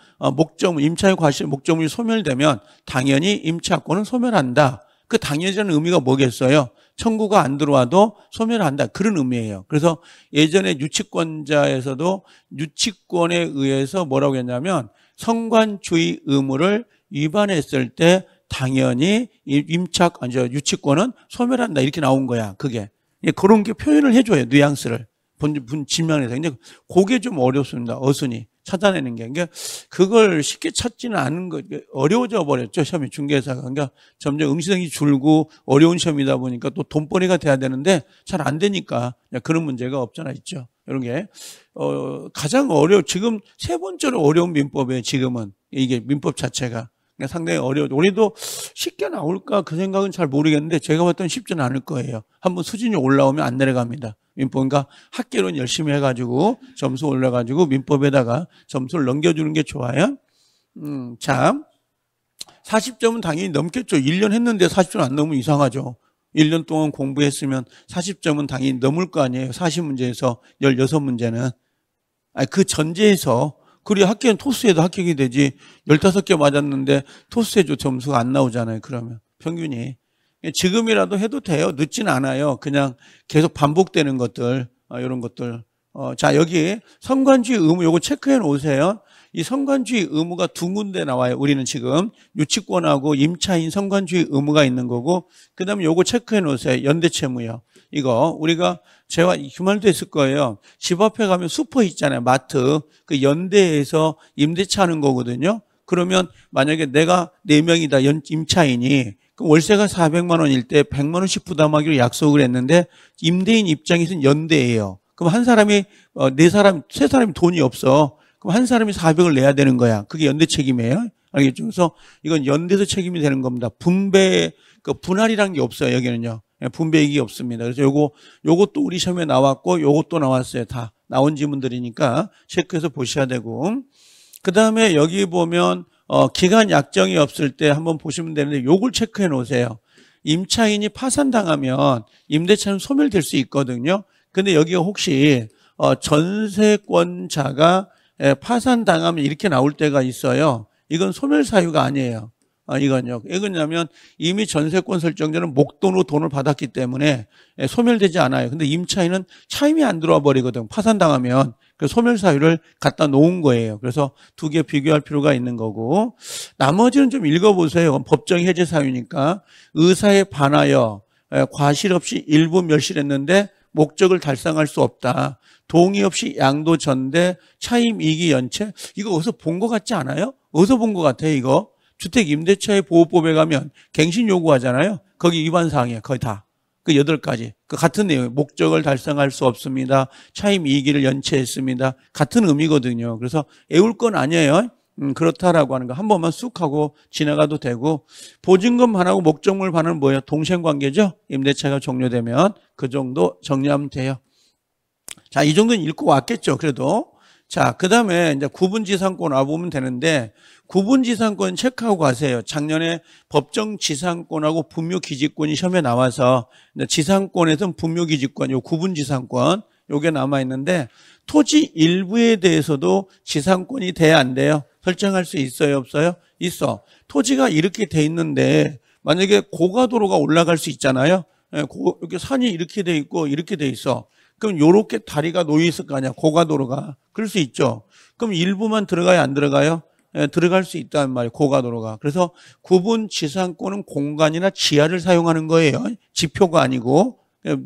임차의 과실 목적물이 소멸되면 당연히 임차권은 소멸한다. 그 당연히라는 의미가 뭐겠어요? 청구가 안 들어와도 소멸한다. 그런 의미예요. 그래서 예전에 유치권자에서도 유치권에 의해서 뭐라고 했냐면 성관주의 의무를 위반했을 때 당연히 유치권은 소멸한다 이렇게 나온 거야. 그게 그런 게 표현을 해줘요. 뉘앙스를 진명에서. 근데 그게 좀 어렵습니다. 어순이 찾아내는 게. 그러니까 그걸 쉽게 찾지는 않은 거, 어려워져 버렸죠. 시험이 중개사가. 그러니까 점점 응시생이 줄고 어려운 시험이다 보니까 또 돈벌이가 돼야 되는데 잘 안 되니까 그런 문제가 없잖아 있죠. 이런 게 가장 지금 세 번째로 어려운 민법이에요. 지금은 이게 민법 자체가. 상당히 어려워요. 우리도 쉽게 나올까 그 생각은 잘 모르겠는데 제가 봤더니 쉽지는 않을 거예요. 한번 수준이 올라오면 안 내려갑니다. 민법인가 학계론 열심히 해가지고 점수 올려가지고 민법에다가 점수를 넘겨주는 게 좋아요. 자, 40점은 당연히 넘겠죠. 1년 했는데 40점 안 넘으면 이상하죠. 1년 동안 공부했으면 40점은 당연히 넘을 거 아니에요. 40문제에서 16문제는. 그 전제에서 그리고 학교는 토스에도 합격이 되지 15개 맞았는데 토스에도 점수가 안 나오잖아요. 그러면 평균이. 지금이라도 해도 돼요. 늦진 않아요. 그냥 계속 반복되는 것들 이런 것들. 자 여기 성관주의 의무 요거 체크해 놓으세요. 이 성관주의 의무가 두 군데 나와요. 우리는 지금 유치권하고 임차인 성관주의 의무가 있는 거고 그 다음에 요거 체크해 놓으세요. 연대채무요. 이거 우리가 제가 휴말도 했을 거예요. 집 앞에 가면 슈퍼 있잖아요. 마트. 그 연대에서 임대차 하는 거거든요. 그러면 만약에 내가 4명이다 임차인이 그럼 월세가 400만 원일 때 100만 원씩 부담하기로 약속을 했는데 임대인 입장에서는 연대예요. 그럼 한 사람이 세 사람이 돈이 없어. 그럼 한 사람이 400을 내야 되는 거야. 그게 연대 책임이에요. 알겠죠? 그래서 이건 연대에서 책임이 되는 겁니다. 분할이라는 게 없어요. 여기는요. 분배이익이 없습니다. 그래서 요것도 우리 시험에 나왔고 요것도 나왔어요. 다 나온 지문들이니까 체크해서 보셔야 되고. 그다음에 여기 보면 기간 약정이 없을 때 한번 보시면 되는데 요걸 체크해 놓으세요. 임차인이 파산당하면 임대차는 소멸될 수 있거든요. 근데 여기가 혹시 전세권자가 파산당하면 이렇게 나올 때가 있어요. 이건 소멸 사유가 아니에요. 이건요. 이거냐면 이미 전세권 설정자는 목돈으로 돈을 받았기 때문에 소멸되지 않아요. 근데 임차인은 차임이 안 들어와 버리거든. 파산당하면. 그래서 소멸 사유를 갖다 놓은 거예요. 그래서 두 개 비교할 필요가 있는 거고. 나머지는 좀 읽어보세요. 법정 해제 사유니까. 의사에 반하여 과실 없이 일부 멸실했는데 목적을 달성할 수 없다. 동의 없이 양도 전대, 차임 이익이 연체. 이거 어디서 본 것 같지 않아요? 어디서 본 것 같아요, 이거? 주택임대차의 보호법에 가면 갱신 요구하잖아요. 거기 위반 사항이에요. 거의 다. 그 8가지. 그 같은 내용이에요. 목적을 달성할 수 없습니다. 차임 이익을 연체했습니다. 같은 의미거든요. 그래서 애울 건 아니에요. 그렇다라고 하는 거 한 번만 쑥 하고 지나가도 되고. 보증금 반하고 목적물 반은 뭐예요? 동생관계죠. 임대차가 종료되면 그 정도 정리하면 돼요. 자, 이 정도는 읽고 왔겠죠. 그래도. 자, 그 다음에 이제 구분지상권 와보면 되는데, 구분지상권 체크하고 가세요. 작년에 법정지상권하고 분묘기지권이 시험에 나와서, 지상권에서는 분묘기지권, 요 구분지상권, 요게 남아있는데, 토지 일부에 대해서도 지상권이 돼야 안 돼요? 설정할 수 있어요? 없어요? 있어. 토지가 이렇게 돼 있는데, 만약에 고가도로가 올라갈 수 있잖아요? 이렇게 산이 이렇게 돼 있고, 이렇게 돼 있어. 그럼 요렇게 다리가 놓여 있을 거 아니야. 고가도로가. 그럴 수 있죠. 그럼 일부만 들어가요? 안 들어가요? 들어갈 수 있단 말이에요. 고가도로가. 그래서 구분지상권은 공간이나 지하를 사용하는 거예요. 지표가 아니고.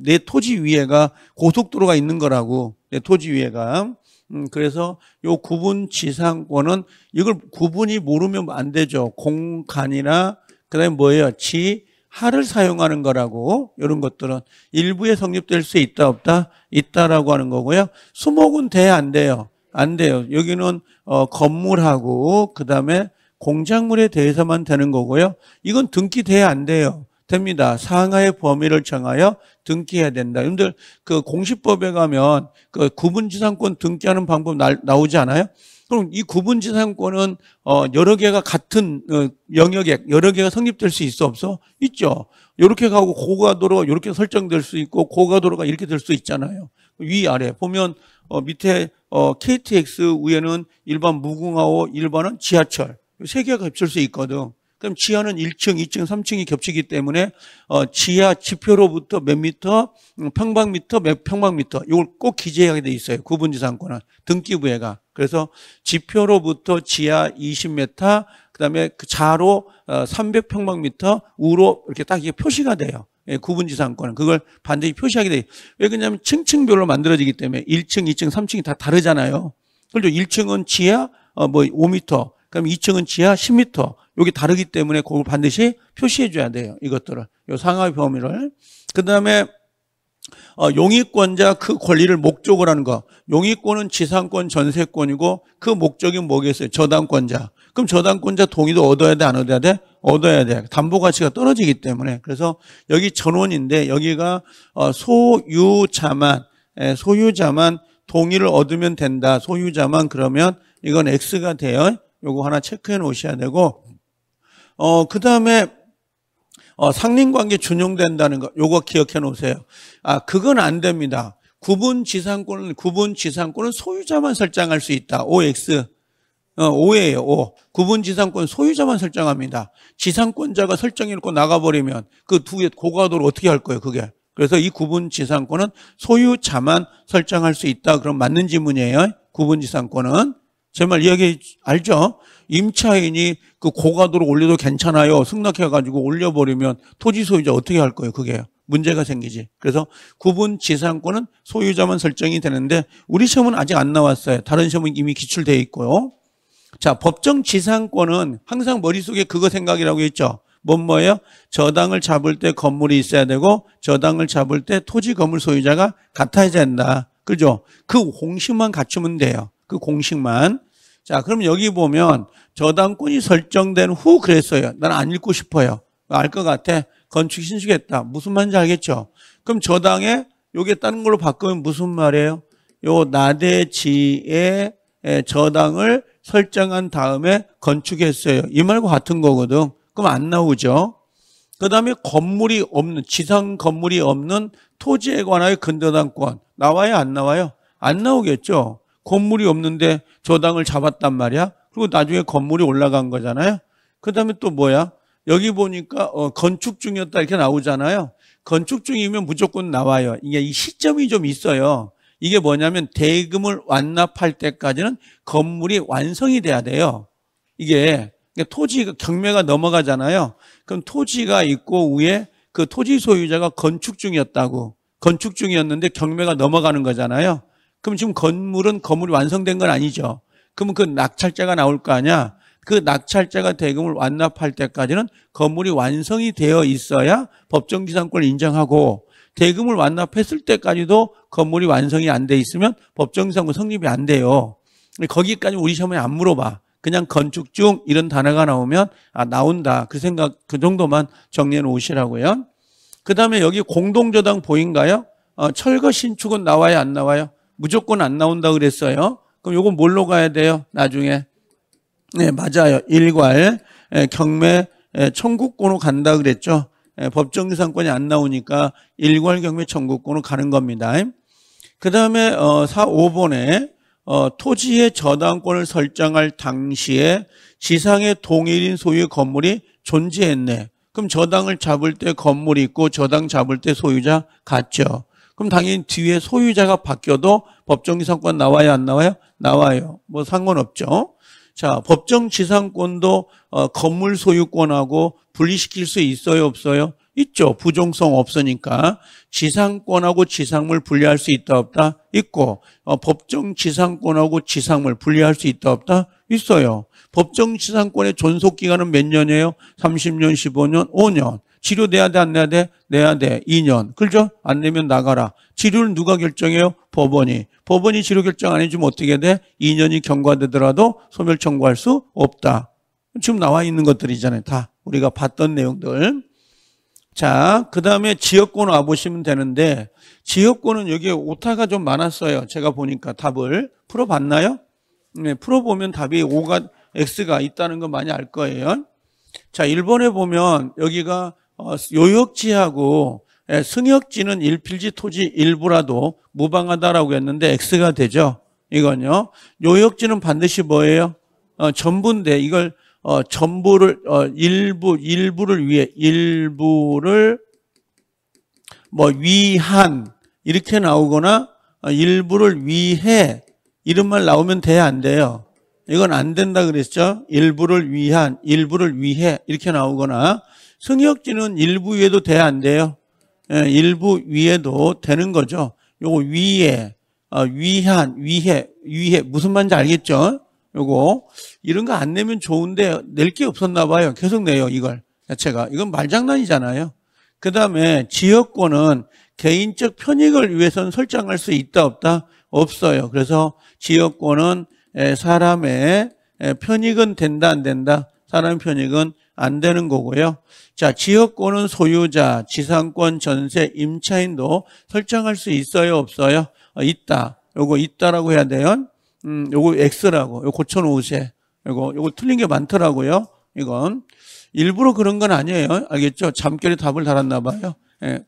내 토지 위에가 고속도로가 있는 거라고. 내 토지 위에가. 그래서 요 구분지상권은 이걸 구분이 모르면 안 되죠. 공간이나 그다음에 뭐예요? 하를 사용하는 거라고. 이런 것들은 일부에 성립될 수 있다 없다? 있다라고 하는 거고요. 수목은 돼야 안 돼요? 안 돼요. 여기는 건물하고 그다음에 공작물에 대해서만 되는 거고요. 이건 등기돼야 안 돼요? 됩니다. 상하의 범위를 정하여 등기해야 된다. 여러분들 그 공시법에 가면 그 구분지상권 등기하는 방법 나오지 않아요? 그럼 이 구분지상권은 여러 개가 같은 영역에 여러 개가 성립될 수 있어 없어? 있죠. 이렇게 가고 고가도로가 이렇게 설정될 수 있고 고가도로가 이렇게 될 수 있잖아요. 위아래 보면 밑에 KTX 위에는 일반 무궁화호, 일반은 지하철 세 개가 겹칠 수 있거든. 그럼 지하는 1층, 2층, 3층이 겹치기 때문에 지하 지표로부터 몇 미터, 평방미터, 몇 평방미터 이걸 꼭 기재하게 돼 있어요. 구분지상권은 등기부에가. 그래서 지표로부터 지하 20m, 그다음에 그 좌로 300평방미터, 우로 이렇게 딱 이게 표시가 돼요. 예, 구분지상권은 그걸 반드시 표시하게 돼요. 왜 그러냐면 층층별로 만들어지기 때문에 1층, 2층, 3층이 다 다르잖아요. 그렇죠. 1층은 지하 5m, 그럼 2층은 지하 10m. 여기 다르기 때문에 그걸 반드시 표시해 줘야 돼요. 이것들을. 요 상하 범위를. 그다음에 용의권자 그 권리를 목적으로 하는 거. 용의권은 지상권, 전세권이고 그 목적이 뭐겠어요? 저당권자. 그럼 저당권자 동의도 얻어야 돼, 안 얻어야 돼? 얻어야 돼. 담보 가치가 떨어지기 때문에. 그래서 여기 전원인데 여기가 소유자만 동의를 얻으면 된다. 소유자만 그러면 이건 X가 돼요. 요거 하나 체크해 놓으셔야 되고 그다음에 상린관계 준용된다는 거, 요거 기억해 놓으세요. 그건 안 됩니다. 구분 지상권은 소유자만 설정할 수 있다. OX. O예요, O. 구분 지상권 소유자만 설정합니다. 지상권자가 설정해놓고 나가버리면 그 두 개 고가도를 어떻게 할 거예요, 그게. 그래서 이 구분 지상권은 소유자만 설정할 수 있다. 그럼 맞는 지문이에요. 구분 지상권은. 제 말 이야기 알죠? 임차인이 그 고가도로 올려도 괜찮아요. 승낙해가지고 올려버리면 토지 소유자 어떻게 할 거예요? 그게 문제가 생기지. 그래서 구분 지상권은 소유자만 설정이 되는데 우리 시험은 아직 안 나왔어요. 다른 시험은 이미 기출되어 있고요. 자, 법정 지상권은 항상 머릿속에 그거 생각이라고 했죠. 뭐예요? 저당을 잡을 때 건물이 있어야 되고 저당을 잡을 때 토지 건물 소유자가 같아야 된다. 그죠? 그 공식만 갖추면 돼요. 그 공식만. 자, 그럼 여기 보면 저당권이 설정된 후 그랬어요. 난 안 읽고 싶어요. 알 것 같아. 건축 신축했다. 무슨 말인지 알겠죠? 그럼 저당에 요게 다른 걸로 바꾸면 무슨 말이에요? 요 나대지의 저당을 설정한 다음에 건축했어요. 이 말과 같은 거거든. 그럼 안 나오죠. 그 다음에 건물이 없는, 지상 건물이 없는 토지에 관하여 근저당권. 나와요? 안 나와요? 안 나오겠죠. 건물이 없는데 저당을 잡았단 말이야. 그리고 나중에 건물이 올라간 거잖아요. 그 다음에 또 뭐야? 여기 보니까 건축 중이었다 이렇게 나오잖아요. 건축 중이면 무조건 나와요. 이게 이 시점이 좀 있어요. 이게 뭐냐면 대금을 완납할 때까지는 건물이 완성이 돼야 돼요. 이게 토지가 경매가 넘어가잖아요. 그럼 토지가 있고 위에 그 토지 소유자가 건축 중이었다고. 건축 중이었는데 경매가 넘어가는 거잖아요. 그럼 지금 건물이 완성된 건 아니죠. 그러면 그 낙찰자가 나올 거 아니야. 그 낙찰자가 대금을 완납할 때까지는 건물이 완성이 되어 있어야 법정지상권을 인정하고 대금을 완납했을 때까지도 건물이 완성이 안 돼 있으면 법정지상권 성립이 안 돼요. 거기까지 우리 시험에 안 물어봐. 그냥 건축 중 이런 단어가 나오면 나온다. 그 정도만 정리해 놓으시라고요. 그 다음에 여기 공동저당 보인가요? 철거 신축은 나와요, 안 나와요? 무조건 안 나온다 그랬어요. 그럼 이건 뭘로 가야 돼요? 나중에. 네, 맞아요. 일괄 경매 청구권으로 간다 그랬죠. 법정지상권이 안 나오니까 일괄 경매 청구권으로 가는 겁니다. 그 다음에 5번에 토지의 저당권을 설정할 당시에 지상의 동일인 소유의 건물이 존재했네. 그럼 저당을 잡을 때 건물이 있고 저당 잡을 때 소유자 같죠. 그럼 당연히 뒤에 소유자가 바뀌어도 법정지상권 나와요, 안 나와요? 나와요. 뭐 상관없죠. 자, 법정지상권도 건물 소유권하고 분리시킬 수 있어요, 없어요? 있죠. 부종성 없으니까. 지상권하고 지상물 분리할 수 있다, 없다? 있고. 법정지상권하고 지상물 분리할 수 있다, 없다? 있어요. 법정지상권의 존속기간은 몇 년이에요? 30년, 15년, 5년. 치료돼야 돼, 안 내야 돼? 내야 돼. 2년. 그렇죠? 안 내면 나가라. 치료를 누가 결정해요? 법원이. 법원이 치료 결정 안 해주면 어떻게 돼? 2년이 경과되더라도 소멸 청구할 수 없다. 지금 나와 있는 것들이잖아요. 다 우리가 봤던 내용들. 자, 그 다음에 지역권 와보시면 되는데 지역권은 여기에 오타가 좀 많았어요. 제가 보니까 답을 풀어봤나요? 네, 풀어보면 답이 X가 있다는 거 많이 알 거예요. 자, 1번에 보면 여기가 요역지하고 승역지는 일필지 토지 일부라도 무방하다라고 했는데 X가 되죠. 이건요. 요역지는 반드시 뭐예요? 전부인데 이걸 전부를 일부를 위해 일부를 뭐 위한 이렇게 나오거나 일부를 위해 이런 말 나오면 돼야 안 돼요. 이건 안 된다 그랬죠. 일부를 위한, 일부를 위해 이렇게 나오거나 승역지는 일부 위에도 돼 안 돼요? 예, 일부 위에도 되는 거죠. 요거 위에, 위한, 위해 무슨 말인지 알겠죠? 요거 이런 거 안 내면 좋은데 낼 게 없었나 봐요. 계속 내요 이걸 자체가. 이건 말장난이잖아요. 그 다음에 지역권은 개인적 편익을 위해서는 설정할 수 있다 없다? 없어요. 그래서 지역권은 사람의 편익은 된다 안 된다? 사람의 편익은 안 되는 거고요. 자, 지역권은 소유자, 지상권, 전세, 임차인도 설정할 수 있어요 없어요? 있다. 요거 있다라고 해야 돼요. 요거 X라고. 요거 고쳐놓으세요. 요거 틀린 게 많더라고요. 이건 일부러 그런 건 아니에요. 알겠죠? 잠결에 답을 달았나 봐요. 예.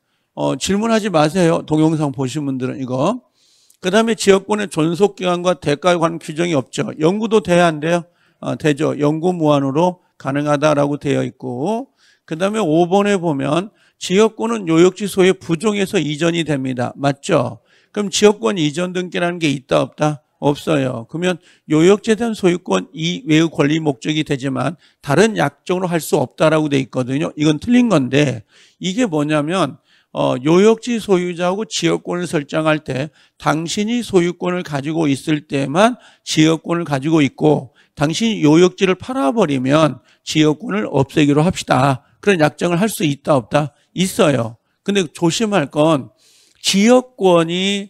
질문하지 마세요. 동영상 보신 분들은 이거. 그 다음에 지역권의 존속기간과 대가에 관한 규정이 없죠. 연구도 돼야 안 돼요? 되죠. 연구 무한으로 가능하다라고 되어 있고, 그 다음에 5번에 보면 지역권은 요역지 소유의 부종에서 이전이 됩니다. 맞죠? 그럼 지역권 이전 등기라는 게 있다 없다? 없어요. 그러면 요역지에 대한 소유권 이외의 권리 목적이 되지만 다른 약정으로 할 수 없다라고 돼 있거든요. 이건 틀린 건데 이게 뭐냐면 요역지 소유자하고 지역권을 설정할 때 당신이 소유권을 가지고 있을 때만 지역권을 가지고 있고 당신이 요역지를 팔아버리면 지역권을 없애기로 합시다. 그런 약정을 할 수 있다 없다? 있어요. 근데 조심할 건 지역권이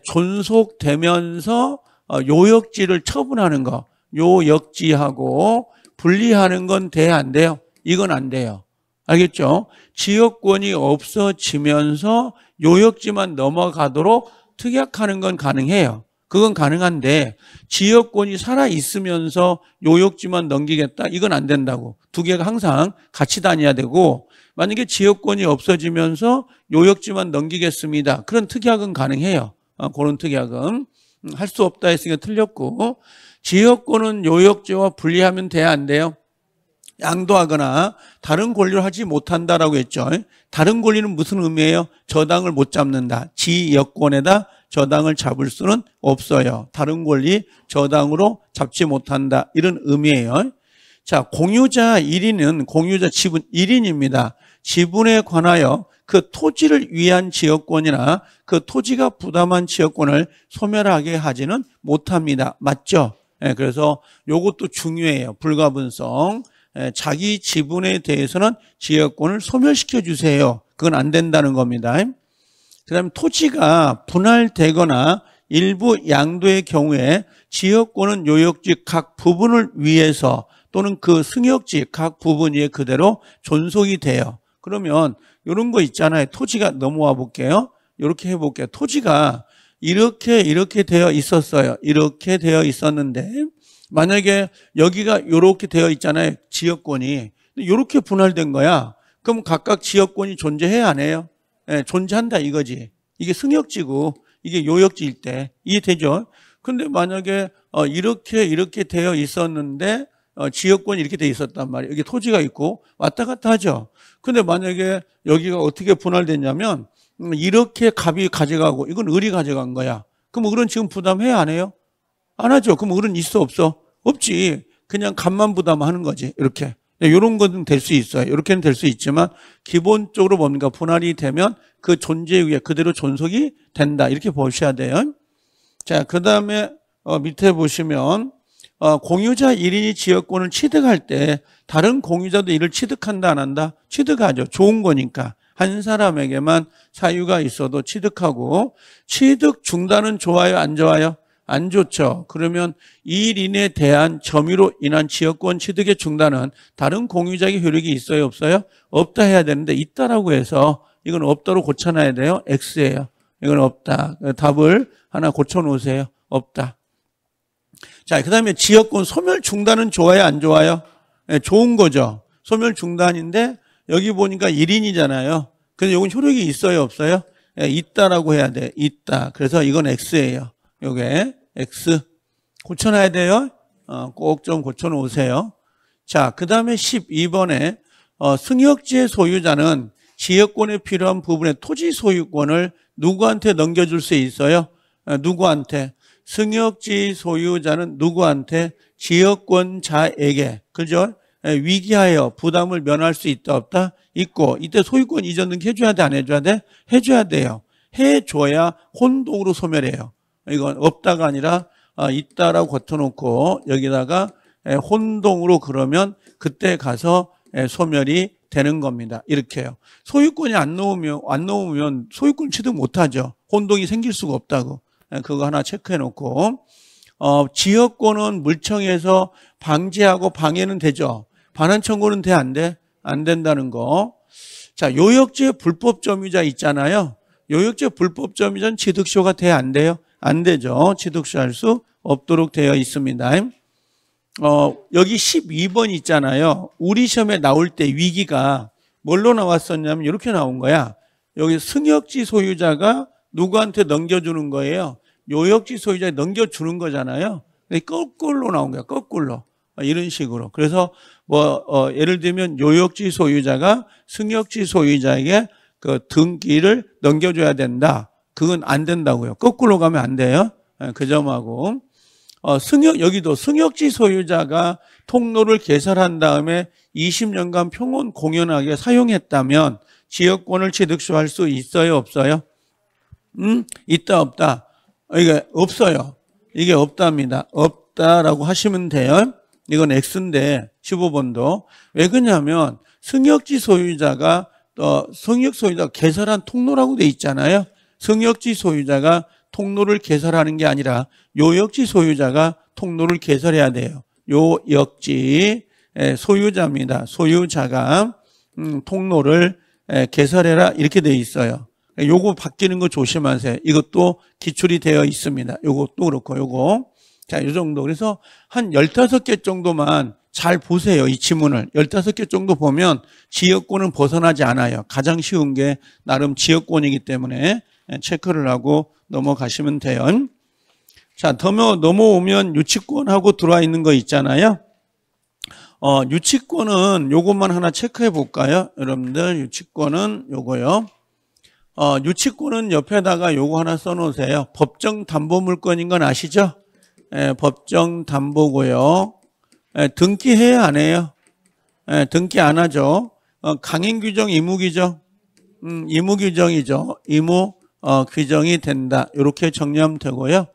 존속되면서 요역지를 처분하는 거, 요역지하고 분리하는 건 돼야 안 돼요? 이건 안 돼요. 알겠죠? 지역권이 없어지면서 요역지만 넘어가도록 특약하는 건 가능해요. 그건 가능한데 지역권이 살아있으면서 요역지만 넘기겠다? 이건 안 된다고. 두 개가 항상 같이 다녀야 되고 만약에 지역권이 없어지면서 요역지만 넘기겠습니다. 그런 특약은 가능해요. 그런 특약은. 할 수 없다 했으니까 틀렸고 지역권은 요역지와 분리하면 돼야 안 돼요? 양도하거나 다른 권리를 하지 못한다라고 했죠. 다른 권리는 무슨 의미예요? 저당을 못 잡는다. 지역권에다 저당을 잡을 수는 없어요. 다른 권리 저당으로 잡지 못한다. 이런 의미예요. 자, 공유자 1인은 공유자 지분 1인입니다. 지분에 관하여 그 토지를 위한 지역권이나 그 토지가 부담한 지역권을 소멸하게 하지는 못합니다. 맞죠? 그래서 이것도 중요해요. 불가분성. 자기 지분에 대해서는 지역권을 소멸시켜 주세요. 그건 안 된다는 겁니다. 그 다음에 토지가 분할되거나 일부 양도의 경우에 지역권은 요역지 각 부분을 위해서 또는 그 승역지 각 부분 위에 그대로 존속이 돼요. 그러면 이런 거 있잖아요. 토지가 넘어와 볼게요. 이렇게 해볼게요. 토지가 이렇게 되어 있었어요. 이렇게 되어 있었는데 만약에 여기가 이렇게 되어 있잖아요. 지역권이. 이렇게 분할된 거야. 그럼 각각 지역권이 존재해야 안 해요? 네, 존재한다 이거지. 이게 승역지고 이게 요역지일 때 이해되죠? 근데 만약에 이렇게 되어 있었는데 지역권이 이렇게 되어 있었단 말이에요. 여기 토지가 있고 왔다 갔다 하죠. 근데 만약에 여기가 어떻게 분할됐냐면 이렇게 갑이 가져가고 이건 을이 가져간 거야. 그럼 을은 지금 부담해야 안 해요? 안 하죠. 그럼 을은 있어 없어? 없지. 그냥 갑만 부담하는 거지. 이렇게. 이런 것은 될 수 있어요. 이렇게는 될 수 있지만 기본적으로 뭡니까? 분할이 되면 그 존재 위에 그대로 존속이 된다. 이렇게 보셔야 돼요. 자, 그 다음에 밑에 보시면 공유자 1인이 지역권을 취득할 때 다른 공유자도 이를 취득한다 안 한다? 취득하죠. 좋은 거니까. 한 사람에게만 사유가 있어도 취득하고 취득 중단은 좋아요? 안 좋아요? 안 좋죠. 그러면 2일인에 대한 점유로 인한 지역권 취득의 중단은 다른 공유자에게 효력이 있어요? 없어요? 없다 해야 되는데 있다라고 해서 이건 없다로 고쳐놔야 돼요. X예요. 이건 없다. 답을 하나 고쳐놓으세요. 없다. 자, 그 다음에 지역권 소멸 중단은 좋아요? 안 좋아요? 네, 좋은 거죠. 소멸 중단인데 여기 보니까 1인이잖아요. 그래서 이건 효력이 있어요? 없어요? 네, 있다라고 해야 돼. 있다. 그래서 이건 X예요. 요게 X 고쳐놔야 돼요. 꼭 좀 고쳐놓으세요. 자, 그 다음에 12번에 승역지의 소유자는 지역권에 필요한 부분의 토지 소유권을 누구한테 넘겨줄 수 있어요? 누구한테? 승역지 소유자는 누구한테? 지역권자에게, 그죠? 위기하여 부담을 면할 수 있다 없다? 있고, 이때 소유권 이전 등기 해줘야 돼 안 해줘야 돼? 해줘야 돼요. 해줘야 혼동으로 소멸해요. 이건 없다가 아니라 있다라고 거쳐놓고 여기다가 혼동으로 그러면 그때 가서 소멸이 되는 겁니다. 이렇게요. 소유권이 안 넣으면 소유권 취득 못하죠. 혼동이 생길 수가 없다고. 그거 하나 체크해 놓고 지역권은 물청에서 방지하고 방해는 되죠. 반환 청구는 돼 안 돼? 안 된다는 거. 자, 요역지의 불법 점유자 있잖아요. 요역지의 불법 점유자는 취득시효가 돼 안 돼요? 안 되죠. 취득시효 할 수 없도록 되어 있습니다. 여기 12번 있잖아요. 우리 시험에 나올 때 위기가 뭘로 나왔었냐면 이렇게 나온 거야. 여기 승역지 소유자가 누구한테 넘겨주는 거예요? 요역지 소유자에 넘겨주는 거잖아요. 거꾸로 나온 거야. 거꾸로. 이런 식으로. 그래서 예를 들면 요역지 소유자가 승역지 소유자에게 그 등기를 넘겨줘야 된다. 그건 안 된다고요. 거꾸로 가면 안 돼요. 그 점하고. 여기도 승역지 소유자가 통로를 개설한 다음에 20년간 평온 공연하게 사용했다면 지역권을 취득시효할 수 있어요, 없어요? 있다, 없다? 이게 없어요. 이게 없답니다. 없다라고 하시면 돼요. 이건 X인데 15번도. 왜 그러냐면 승역지 소유자가 개설한 통로라고 돼 있잖아요. 승역지 소유자가 통로를 개설하는 게 아니라 요역지 소유자가 통로를 개설해야 돼요. 요역지 소유자입니다. 소유자가 통로를 개설해라 이렇게 돼 있어요. 요거 바뀌는 거 조심하세요. 이것도 기출이 되어 있습니다. 요것도 그렇고 요거. 자, 요 정도. 그래서 한 15개 정도만 잘 보세요. 이 지문을. 15개 정도 보면 지역권은 벗어나지 않아요. 가장 쉬운 게 나름 지역권이기 때문에 체크를 하고 넘어가시면 돼요. 자, 넘어오면 유치권하고 들어와 있는 거 있잖아요. 유치권은 요것만 하나 체크해 볼까요? 여러분들 유치권은 요거요. 유치권은 옆에다가 요거 하나 써놓으세요. 법정 담보 물건인 건 아시죠? 법정 담보고요. 등기해야 안 해요? 등기 안 하죠. 강행 규정, 의무 규정? 의무 규정이죠. 의무 규정이 된다. 이렇게 정리하면 되고요.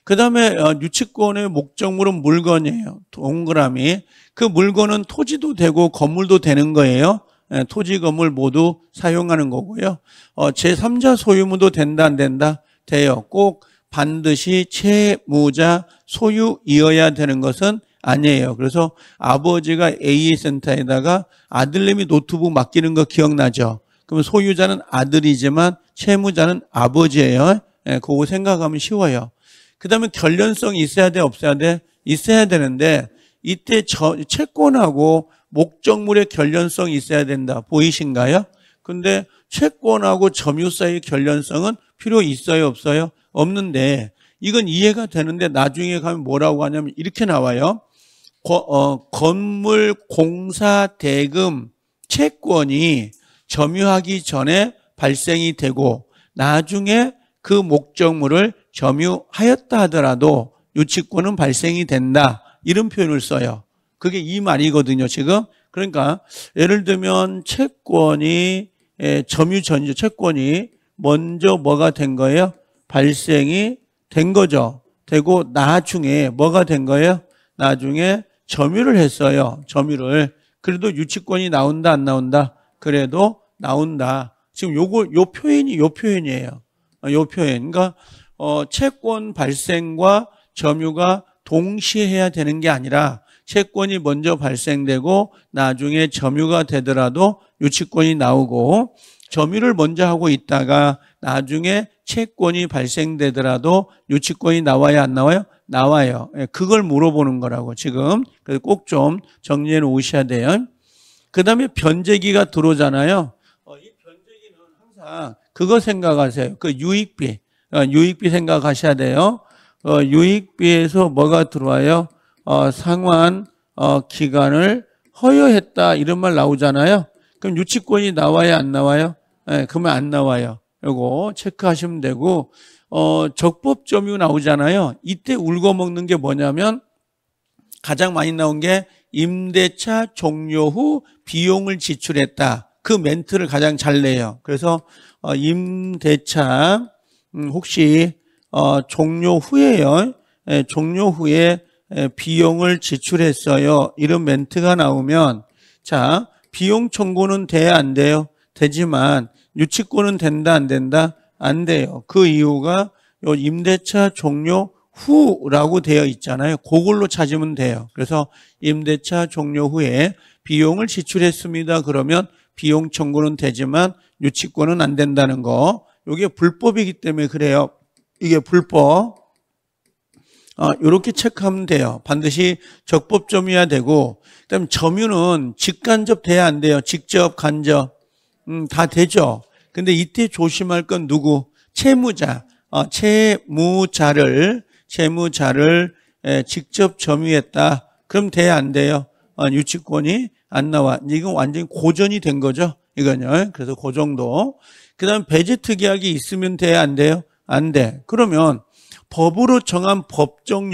그 다음에 유치권의 목적물은 물건이에요. 동그라미. 그 물건은 토지도 되고 건물도 되는 거예요. 토지, 건물 모두 사용하는 거고요. 제3자 소유물도 된다, 안 된다? 돼요. 꼭 반드시 채무자 소유이어야 되는 것은 아니에요. 그래서 아버지가 AE센터에다가 아들내미 노트북 맡기는 거 기억나죠? 그러면 소유자는 아들이지만 채무자는 아버지예요. 그거 생각하면 쉬워요. 그 다음에 결련성이 있어야 돼, 없어야 돼? 있어야 되는데 이때 채권하고 목적물의 결련성이 있어야 된다. 보이신가요? 근데 채권하고 점유 사이의 결련성은 필요 있어요, 없어요? 없는데 이건 이해가 되는데 나중에 가면 뭐라고 하냐면 이렇게 나와요. 건물 공사 대금 채권이 점유하기 전에 발생이 되고 나중에 그 목적물을 점유하였다 하더라도 유치권은 발생이 된다. 이런 표현을 써요. 그게 이 말이거든요, 지금. 그러니까 예를 들면 채권이 점유 전이죠. 채권이 먼저 뭐가 된 거예요? 발생이 된 거죠. 되고 나중에 뭐가 된 거예요? 나중에 점유를 했어요. 점유를. 그래도 유치권이 나온다, 안 나온다? 그래도 나온다. 지금 요 표현이에요. 요 표현. 그러니까 채권 발생과 점유가 동시에 해야 되는 게 아니라 채권이 먼저 발생되고 나중에 점유가 되더라도 유치권이 나오고 점유를 먼저 하고 있다가 나중에 채권이 발생되더라도 유치권이 나와야 안 나와요? 나와요. 그걸 물어보는 거라고 지금. 그래서 꼭 좀 정리해 놓으셔야 돼요. 그 다음에 변제기가 들어오잖아요. 이 변제기는 항상 그거 생각하세요. 그 유익비. 유익비 생각하셔야 돼요. 유익비에서 뭐가 들어와요? 상환 기간을 허여했다 이런 말 나오잖아요. 그럼 유치권이 나와야 안 나와요? 그러면 안 나와요. 요거 체크하시면 되고, 적법점유 나오잖아요. 이때 울고 먹는 게 뭐냐면 가장 많이 나온 게 임대차 종료 후 비용을 지출했다. 그 멘트를 가장 잘 내요. 그래서 임대차 혹시 종료 후에요. 종료 후에 비용을 지출했어요. 이런 멘트가 나오면 자, 비용 청구는 돼야 안 돼요? 되지만 유치권은 된다 안 된다? 안 돼요. 그 이유가 요 임대차 종료 후라고 되어 있잖아요. 그걸로 찾으면 돼요. 그래서 임대차 종료 후에 비용을 지출했습니다. 그러면 비용 청구는 되지만 유치권은 안 된다는 거. 이게 불법이기 때문에 그래요. 이게 불법. 이렇게 체크하면 돼요. 반드시 적법점유해야 되고, 그다음 점유는 직간접 돼야 안 돼요. 직접, 간접 다 되죠. 근데 이때 조심할 건 누구? 채무자. 채무자를 직접 점유했다. 그럼 돼야 안 돼요. 유치권이 안 나와. 이건 완전히 고전이 된 거죠. 이건요. 그래서 그 정도. 그다음 배제 특약이 있으면 돼야 안 돼요? 안 돼. 그러면 법으로 정한 법정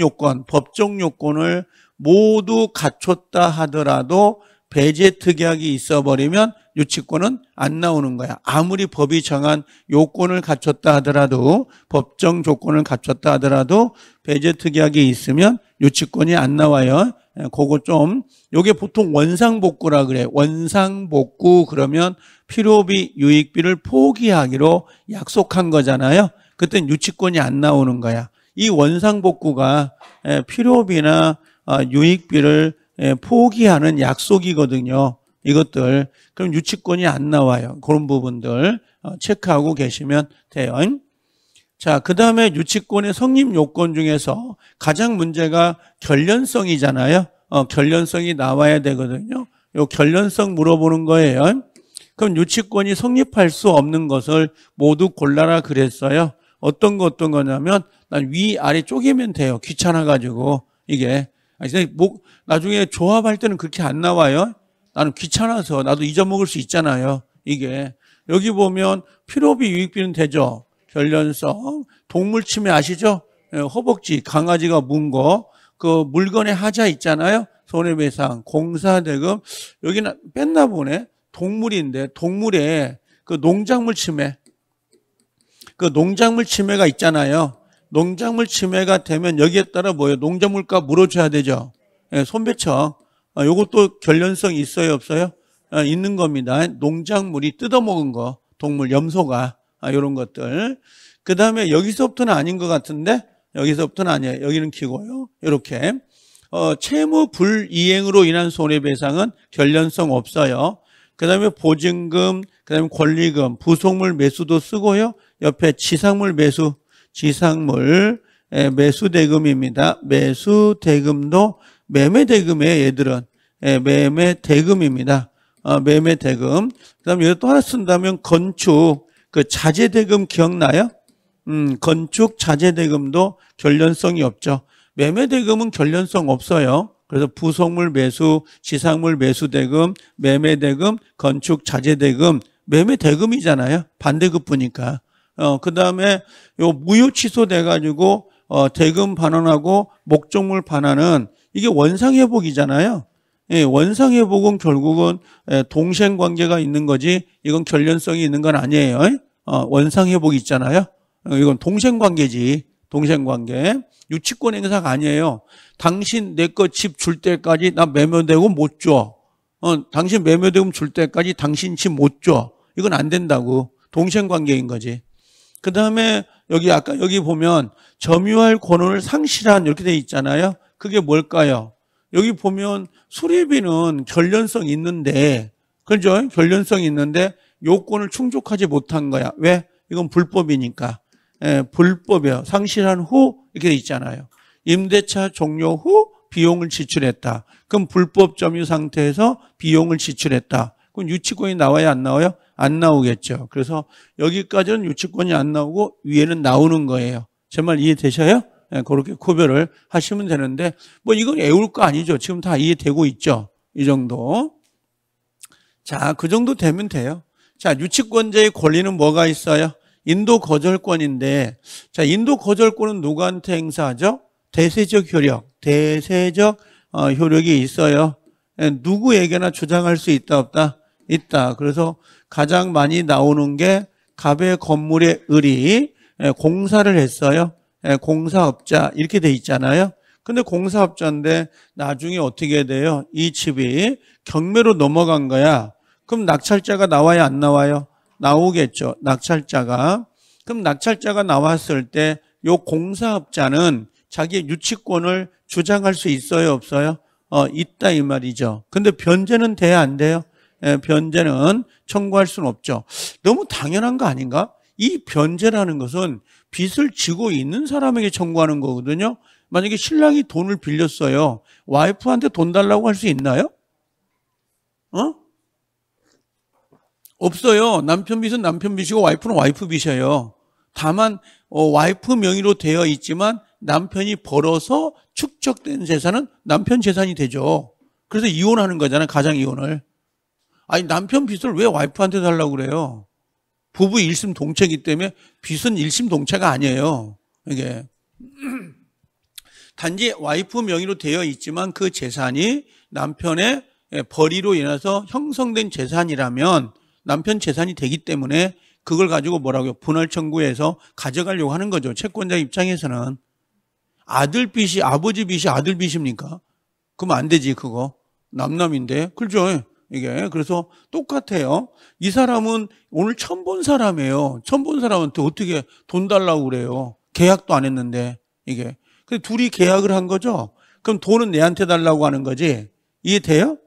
요건을 모두 갖췄다 하더라도 배제 특약이 있어버리면 유치권은 안 나오는 거야. 아무리 법이 정한 요건을 갖췄다 하더라도, 법정 조건을 갖췄다 하더라도 배제 특약이 있으면 유치권이 안 나와요. 그거 좀, 요게 보통 원상복구라 그래. 원상복구 그러면 필요비, 유익비를 포기하기로 약속한 거잖아요. 그땐 유치권이 안 나오는 거야. 이 원상복구가 필요비나 유익비를 포기하는 약속이거든요. 이것들. 그럼 유치권이 안 나와요. 그런 부분들 체크하고 계시면 돼요. 자, 그 다음에 유치권의 성립 요건 중에서 가장 문제가 결련성이잖아요. 결련성이 나와야 되거든요. 요 결련성 물어보는 거예요. 그럼 유치권이 성립할 수 없는 것을 모두 골라라 그랬어요. 어떤 거냐면 난 위아래 쪼개면 돼요. 귀찮아가지고 이게. 나중에 조합할 때는 그렇게 안 나와요. 나는 귀찮아서 나도 잊어먹을 수 있잖아요. 이게. 여기 보면 필요비 유익비는 되죠. 결련성. 동물 침해 아시죠? 허벅지, 강아지가 문 거. 그 물건의 하자 있잖아요. 손해배상, 공사대금. 여기는 뺐나 보네. 동물인데 동물에 그 농작물 침해. 그 농작물 침해가 있잖아요. 농작물 침해가 되면 여기에 따라 뭐예요? 농작물가 물어줘야 되죠. 손배청. 요것도 결련성이 있어요, 없어요? 있는 겁니다. 농작물이 뜯어먹은 거, 동물, 염소가, 이런 것들. 그 다음에 여기서부터는 아닌 것 같은데, 여기서부터는 아니에요. 여기는 키고요. 이렇게. 채무 불이행으로 인한 손해배상은 결련성 없어요. 그 다음에 보증금, 그 다음에 권리금, 부속물 매수도 쓰고요. 옆에 지상물 매수대금입니다. 매수대금도 매매대금이에요, 얘들은. 매매대금입니다. 매매대금. 그 다음에 여기 또 하나 쓴다면 건축, 그 자재대금 기억나요? 건축 자재대금도 결련성이 없죠. 매매대금은 결련성 없어요. 그래서 부속물 매수, 지상물 매수대금, 매매대금, 건축 자재대금, 매매대금이잖아요. 반대급부니까. 그 다음에 요 무효 취소돼가지고, 대금 반환하고 목적물 반환은 이게 원상회복이잖아요. 예, 원상회복은 결국은 동생관계가 있는 거지, 이건 결련성이 있는 건 아니에요. 원상회복 있잖아요. 이건 동생관계지, 동생관계. 유치권 행사가 아니에요. 당신 내 거 집 줄 때까지 나 매매대금 못 줘. 당신 매매대금 줄 때까지 당신 집 못 줘. 이건 안 된다고. 동생관계인 거지. 그 다음에 아까 여기 보면 점유할 권한을 상실한 이렇게 돼 있잖아요. 그게 뭘까요? 여기 보면 수리비는 결련성이 있는데, 그죠? 결련성이 있는데 요건을 충족하지 못한 거야. 왜? 이건 불법이니까. 불법이에요. 상실한 후 이렇게 돼 있잖아요. 임대차 종료 후 비용을 지출했다. 그럼 불법 점유 상태에서 비용을 지출했다. 그럼 유치권이 나와야 안 나와요? 안 나오겠죠. 그래서 여기까지는 유치권이 안 나오고 위에는 나오는 거예요. 제 말 이해되셔요? 그렇게 구별을 하시면 되는데, 뭐 이건 애울 거 아니죠. 지금 다 이해되고 있죠. 이 정도. 자, 그 정도 되면 돼요. 자, 유치권자의 권리는 뭐가 있어요? 인도 거절권인데, 자, 인도 거절권은 누구한테 행사하죠? 대세적 효력, 대세적 효력이 있어요. 누구에게나 주장할 수 있다, 없다? 있다. 그래서 가장 많이 나오는 게 갑의 건물의 을이 공사를 했어요. 공사업자 이렇게 돼 있잖아요. 근데 공사업자인데 나중에 어떻게 돼요? 이 집이 경매로 넘어간 거야. 그럼 낙찰자가 나와야 안 나와요? 나오겠죠. 낙찰자가. 그럼 낙찰자가 나왔을 때 요 공사업자는 자기 유치권을 주장할 수 있어요, 없어요? 있다 이 말이죠. 근데 변제는 돼야 안 돼요? 변제는 청구할 수는 없죠. 너무 당연한 거 아닌가? 이 변제라는 것은 빚을 지고 있는 사람에게 청구하는 거거든요. 만약에 신랑이 돈을 빌렸어요. 와이프한테 돈 달라고 할 수 있나요? 없어요. 남편 빚은 남편 빚이고 와이프는 와이프 빚이에요. 다만 와이프 명의로 되어 있지만 남편이 벌어서 축적된 재산은 남편 재산이 되죠. 그래서 이혼하는 거잖아요. 가장 이혼을. 아니 남편 빚을 왜 와이프한테 달라고 그래요? 부부 일심동체이기 때문에 빚은 일심동체가 아니에요. 이게 단지 와이프 명의로 되어 있지만 그 재산이 남편의 벌이로 인해서 형성된 재산이라면 남편 재산이 되기 때문에 그걸 가지고 뭐라고요? 분할 청구해서 가져가려고 하는 거죠. 채권자 입장에서는. 아들 빚이 아버지 빚이 아들 빚입니까? 그러면 안 되지 그거. 남남인데. 그렇죠? 이게 그래서 똑같아요. 이 사람은 오늘 처음 본 사람이에요. 처음 본 사람한테 어떻게 돈 달라고 그래요? 계약도 안 했는데 이게. 근데 둘이 계약을 한 거죠. 그럼 돈은 얘한테 달라고 하는 거지. 이해돼요?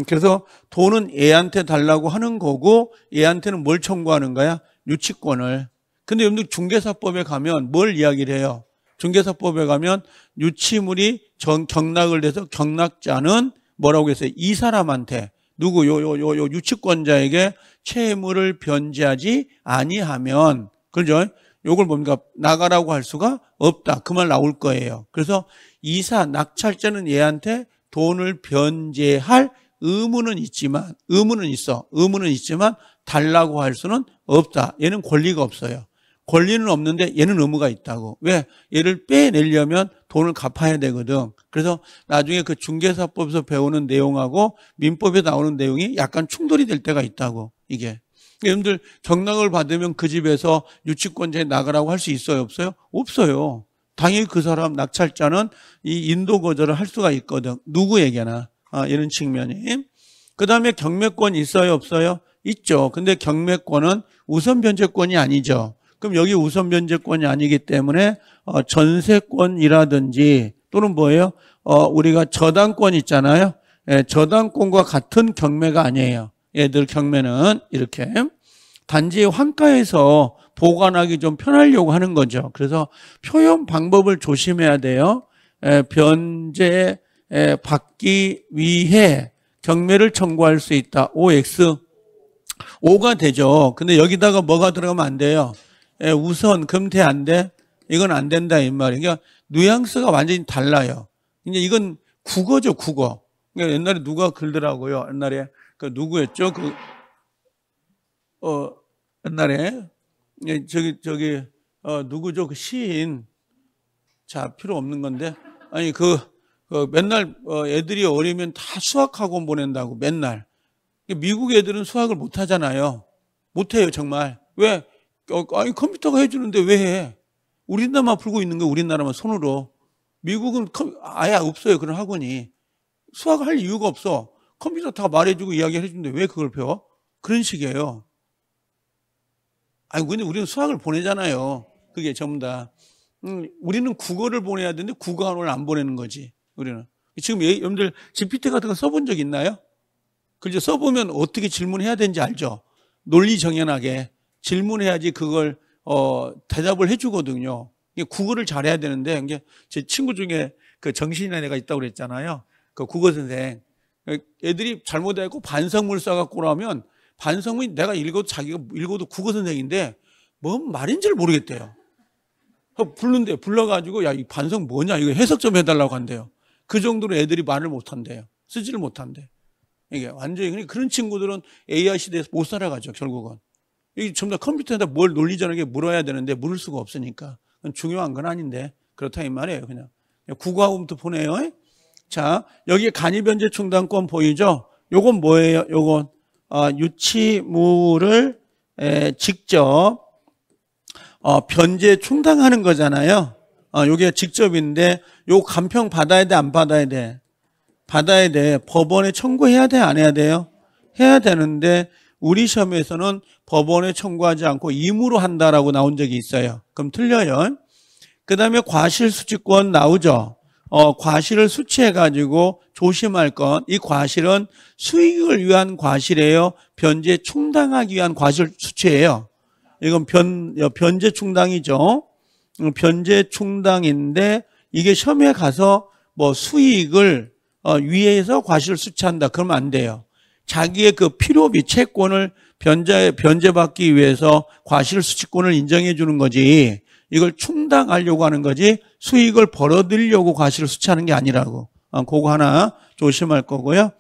그래서 돈은 얘한테 달라고 하는 거고 얘한테는 뭘 청구하는 거야? 유치권을. 근데 여러분들 중개사법에 가면 뭘 이야기를 해요? 중개사법에 가면 유치물이 경락을 해서 경락자는 뭐라고 했어요? 이 사람한테 누구 요 유치권자에게 채무를 변제하지 아니하면 그죠? 요걸 뭡니까? 나가라고 할 수가 없다. 그 말 나올 거예요. 그래서 이사 낙찰자는 얘한테 돈을 변제할 의무는 있지만 달라고 할 수는 없다. 얘는 권리가 없어요. 권리는 없는데 얘는 의무가 있다고. 왜? 얘를 빼내려면 돈을 갚아야 되거든. 그래서 나중에 그 중개사법에서 배우는 내용하고 민법에 나오는 내용이 약간 충돌이 될 때가 있다고. 이게. 여러분들 경락을 받으면 그 집에서 유치권자에 나가라고 할 수 있어요? 없어요? 없어요. 당연히 그 사람 낙찰자는 이 인도 거절을 할 수가 있거든. 누구에게나. 이런 측면이. 그 다음에 경매권 있어요? 없어요? 있죠. 근데 경매권은 우선 변제권이 아니죠. 그럼 여기 우선 변제권이 아니기 때문에 전세권이라든지 또는 뭐예요? 우리가 저당권 있잖아요. 저당권과 같은 경매가 아니에요. 얘들 경매는 이렇게 단지 환가에서 보관하기 좀 편하려고 하는 거죠. 그래서 표현 방법을 조심해야 돼요. 변제 받기 위해 경매를 청구할 수 있다. OX. O가 되죠. 근데 여기다가 뭐가 들어가면 안 돼요. 우선 금태 안 돼. 이건 안 된다 이 말이에요. 그러니까 뉘앙스가 완전히 달라요. 이제 이건 국어죠, 국어. 그러니까 옛날에 누가 글더라고요. 옛날에 그 누구였죠? 옛날에 누구죠? 그 시인. 자, 필요 없는 건데. 아니 맨날 애들이 어리면 다 수학학원 보낸다고 맨날. 미국 애들은 수학을 못 하잖아요. 못 해요, 정말. 왜? 아니 컴퓨터가 해주는데 왜 해? 우리나라만 풀고 있는 거 우리나라만 손으로. 미국은 아예 없어요, 그런 학원이. 수학을 할 이유가 없어. 컴퓨터 다 말해주고 이야기를 해주는데 왜 그걸 배워? 그런 식이에요. 아니 근데 우리는 수학을 보내잖아요. 그게 전부 다. 우리는 국어를 보내야 되는데 국어학원을 안 보내는 거지. 우리는. 지금 여러분들 GPT 같은 거 써본 적 있나요? 그죠? 써보면 어떻게 질문해야 되는지 알죠? 논리 정연하게 질문해야지 그걸 대답을 해주거든요. 국어를 잘해야 되는데 이게 제 친구 중에 그 정신이라는 애가 있다고 그랬잖아요. 그 국어 선생. 애들이 잘못해갖고 반성문 써갖고 그러면 반성문이 내가 읽어도 자기가 읽어도 국어 선생인데 뭔 말인지를 모르겠대요. 불러가지고 야, 이 반성 뭐냐 이거 해석 좀 해달라고 한대요. 그 정도로 애들이 말을 못한대요. 쓰지를 못한대. 이게 완전히 그런 친구들은 AI 시대에서 못 살아가죠, 결국은. 이 전부 다 컴퓨터에다 뭘 논리적하게 물어야 되는데 물을 수가 없으니까. 그건 중요한 건 아닌데 그렇다 이 말이에요. 그냥 국어학원부터 보내요. 자, 여기 간이변제 충당권 보이죠? 요건 뭐예요? 요건 유치물을 직접 변제 충당하는 거잖아요. 요게 직접인데 요 간평 받아야 돼, 안 받아야 돼? 받아야 돼. 법원에 청구해야 돼, 안 해야 돼요? 해야 되는데 우리 시험에서는 법원에 청구하지 않고 임의로 한다라고 나온 적이 있어요. 그럼 틀려요. 그 다음에 과실수취권 나오죠. 과실을 수취해가지고 조심할 건, 이 과실은 수익을 위한 과실이에요? 변제 충당하기 위한 과실 수취예요? 이건 변제 충당이죠. 변제 충당인데 이게 시험에 가서 뭐 수익을 위해서 과실을 수취한다. 그러면 안 돼요. 자기의 그 필요비 채권을 변제받기 위해서 과실 수취권을 인정해 주는 거지. 이걸 충당하려고 하는 거지 수익을 벌어들이려고 과실을 수취하는 게 아니라고. 그거 하나 조심할 거고요.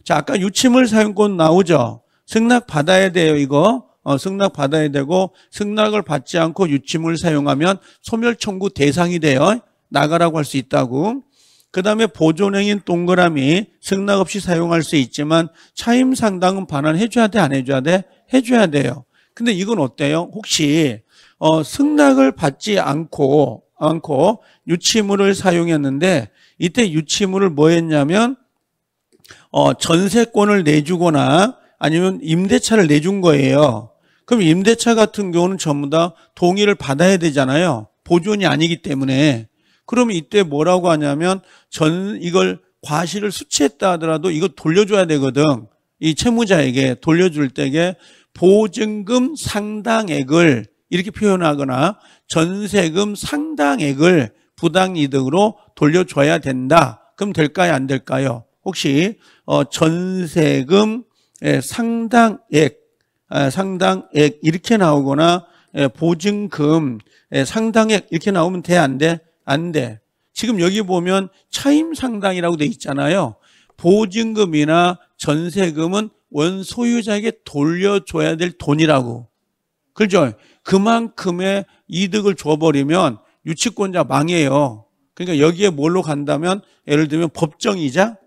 자, 아까 유치물 사용권 나오죠. 승낙 받아야 돼요, 이거. 승낙 받아야 되고 승낙을 받지 않고 유치물 사용하면 소멸 청구 대상이 돼요. 나가라고 할 수 있다고. 그 다음에 보존행인 동그라미 승낙 없이 사용할 수 있지만 차임 상당은 반환해 줘야 돼, 안 해줘야 돼? 해줘야 돼요. 근데 이건 어때요? 혹시 승낙을 받지 않고 유치물을 사용했는데 이때 유치물을 뭐 했냐면 전세권을 내주거나 아니면 임대차를 내준 거예요. 그럼 임대차 같은 경우는 전부 다 동의를 받아야 되잖아요. 보존이 아니기 때문에. 그러면 이때 뭐라고 하냐면 이걸 과실을 수취했다 하더라도 이거 돌려줘야 되거든. 이 채무자에게 돌려줄 때에 보증금 상당액을 이렇게 표현하거나 전세금 상당액을 부당이득으로 돌려줘야 된다. 그럼 될까요, 안 될까요? 혹시 전세금 상당액 이렇게 나오거나 보증금 상당액 이렇게 나오면 돼, 안 돼? 안 돼. 지금 여기 보면 차임 상당이라고 돼 있잖아요. 보증금이나 전세금은 원 소유자에게 돌려줘야 될 돈이라고. 그렇죠? 그만큼의 이득을 줘버리면 유치권자 망해요. 그러니까 여기에 뭘로 간다면 예를 들면 법정이자,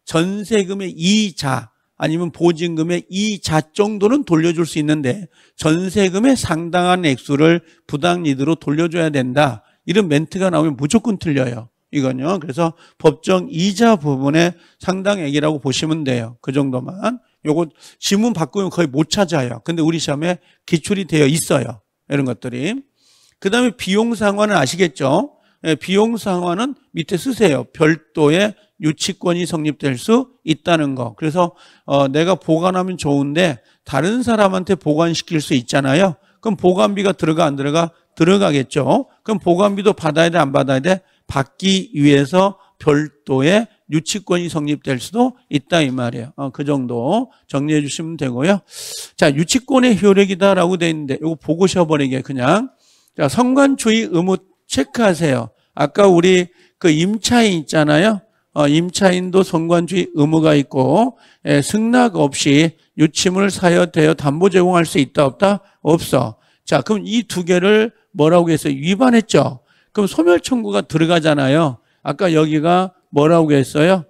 전세금의 이자 아니면 보증금의 이자 정도는 돌려줄 수 있는데 전세금의 상당한 액수를 부당이득으로 돌려줘야 된다. 이런 멘트가 나오면 무조건 틀려요. 이건요. 그래서 법정 이자 부분의 상당액이라고 보시면 돼요. 그 정도만. 요거 지문 바꾸면 거의 못 찾아요. 근데 우리 시험에 기출이 되어 있어요. 이런 것들이. 그 다음에 비용 상환은 아시겠죠? 비용 상환은 밑에 쓰세요. 별도의 유치권이 성립될 수 있다는 거. 그래서 내가 보관하면 좋은데 다른 사람한테 보관시킬 수 있잖아요. 그럼 보관비가 들어가 안 들어가? 들어가겠죠. 그럼 보관비도 받아야 돼, 안 받아야 돼? 받기 위해서 별도의 유치권이 성립될 수도 있다 이 말이에요. 그 정도 정리해 주시면 되고요. 자, 유치권의 효력이다라고 돼 있는데 이거 보고 쉬어버리게 그냥. 자, 성관주의 의무 체크하세요. 아까 우리 그 임차인 있잖아요. 임차인도 성관주의 의무가 있고 승낙 없이 유치물 사유되어 담보 제공할 수 있다 없다? 없어. 자, 그럼 이 두 개를 뭐라고 했어요? 위반했죠. 그럼 소멸 청구가 들어가잖아요. 아까 여기가 뭐라고 했어요?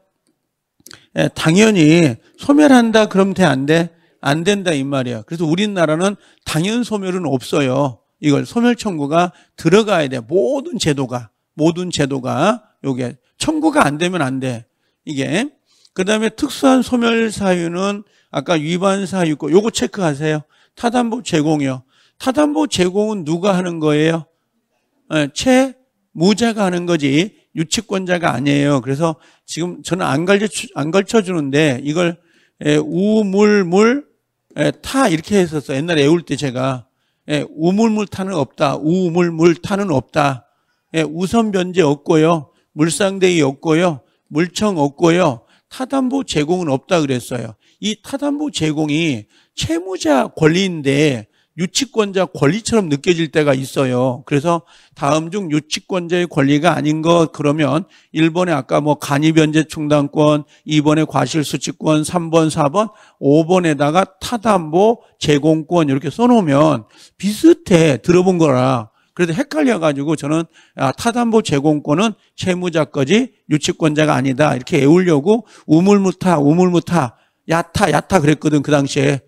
당연히 소멸한다 그러면 돼, 안 돼? 안 된다 이 말이에요. 그래서 우리나라는 당연 소멸은 없어요. 이걸 소멸 청구가 들어가야 돼. 모든 제도가 요게 청구가 안 되면 안 돼. 이게. 그다음에 특수한 소멸 사유는 아까 위반 사유 있고 요거 체크하세요. 타담보 제공이요. 타담보 제공은 누가 하는 거예요? 채무자가 하는 거지 유치권자가 아니에요. 그래서 지금 저는 안 가르쳐 주는데 이걸 우물물 타 이렇게 했었어. 옛날에 외울 때 제가 우물물 타는 없다. 우물물 타는 없다. 우선 변제 없고요. 물상대위 없고요. 물청 없고요. 타담보 제공은 없다 그랬어요. 이 타담보 제공이 채무자 권리인데 유치권자 권리처럼 느껴질 때가 있어요. 그래서 다음 중 유치권자의 권리가 아닌 것 그러면 1번에 아까 뭐 간이변제 충당권, 2번에 과실수취권, 3번, 4번, 5번에다가 타담보 제공권 이렇게 써놓으면 비슷해. 들어본 거라. 그래도 헷갈려가지고 저는 타담보 제공권은 채무자 거지 유치권자가 아니다. 이렇게 애우려고 우물무타, 야타 그랬거든. 그 당시에.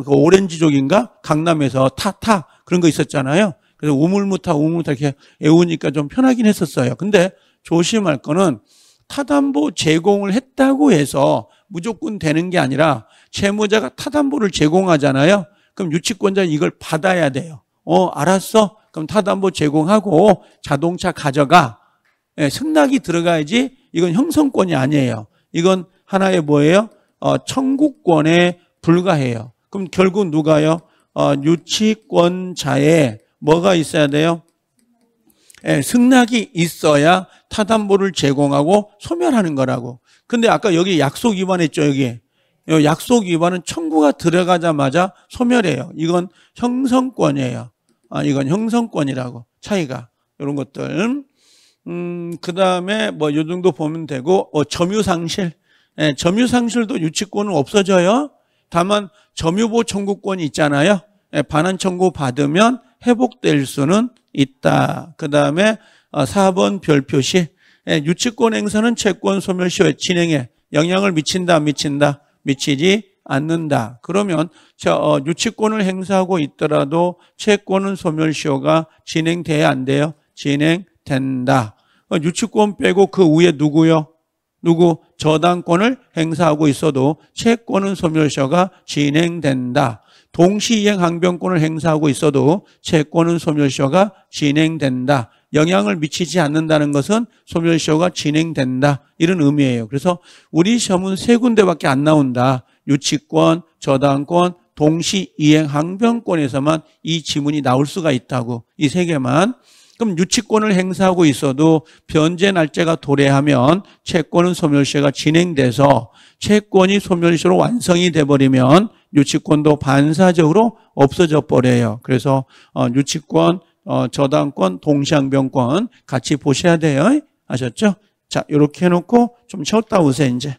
오렌지족인가? 강남에서 타타 그런 거 있었잖아요. 그래서 우물무타 이렇게 애우니까 좀 편하긴 했었어요. 근데 조심할 거는 타담보 제공을 했다고 해서 무조건 되는 게 아니라 채무자가 타담보를 제공하잖아요. 그럼 유치권자는 이걸 받아야 돼요. 알았어? 그럼 타담보 제공하고 자동차 가져가. 승낙이 들어가야지. 이건 형성권이 아니에요. 이건 하나의 뭐예요? 청구권에 불과해요. 그럼 결국 누가요? 유치권자에 뭐가 있어야 돼요? 승낙이 있어야 타담보를 제공하고 소멸하는 거라고. 근데 아까 여기 약속 위반했죠, 여기. 약속 위반은 청구가 들어가자마자 소멸해요. 이건 형성권이에요. 이건 형성권이라고. 차이가. 이런 것들. 그 다음에 뭐 요 정도 보면 되고, 점유상실. 점유상실도 유치권은 없어져요. 다만 점유보 청구권이 있잖아요. 반환 청구 받으면 회복될 수는 있다. 그 다음에 4번 별표시. 유치권 행사는 채권 소멸 시효에 진행에 영향을 미친다, 안 미친다? 미치지 않는다. 그러면 유치권을 행사하고 있더라도 채권은 소멸 시효가 진행돼야 안 돼요? 진행된다. 유치권 빼고 그 위에 누구요? 저당권을 행사하고 있어도 채권은 소멸시효가 진행된다. 동시이행 항변권을 행사하고 있어도 채권은 소멸시효가 진행된다. 영향을 미치지 않는다는 것은 소멸시효가 진행된다. 이런 의미예요. 그래서 우리 시험은 3군데밖에 안 나온다. 유치권, 저당권, 동시이행 항변권에서만 이 지문이 나올 수가 있다고. 이 3개만. 그럼 유치권을 행사하고 있어도 변제 날짜가 도래하면 채권은 소멸시효가 진행돼서 채권이 소멸시효로 완성이 돼버리면 유치권도 반사적으로 없어져 버려요. 그래서 유치권, 저당권, 동시항변권 같이 보셔야 돼요. 아셨죠? 자, 이렇게 해놓고 좀 쉬었다 오세요, 이제.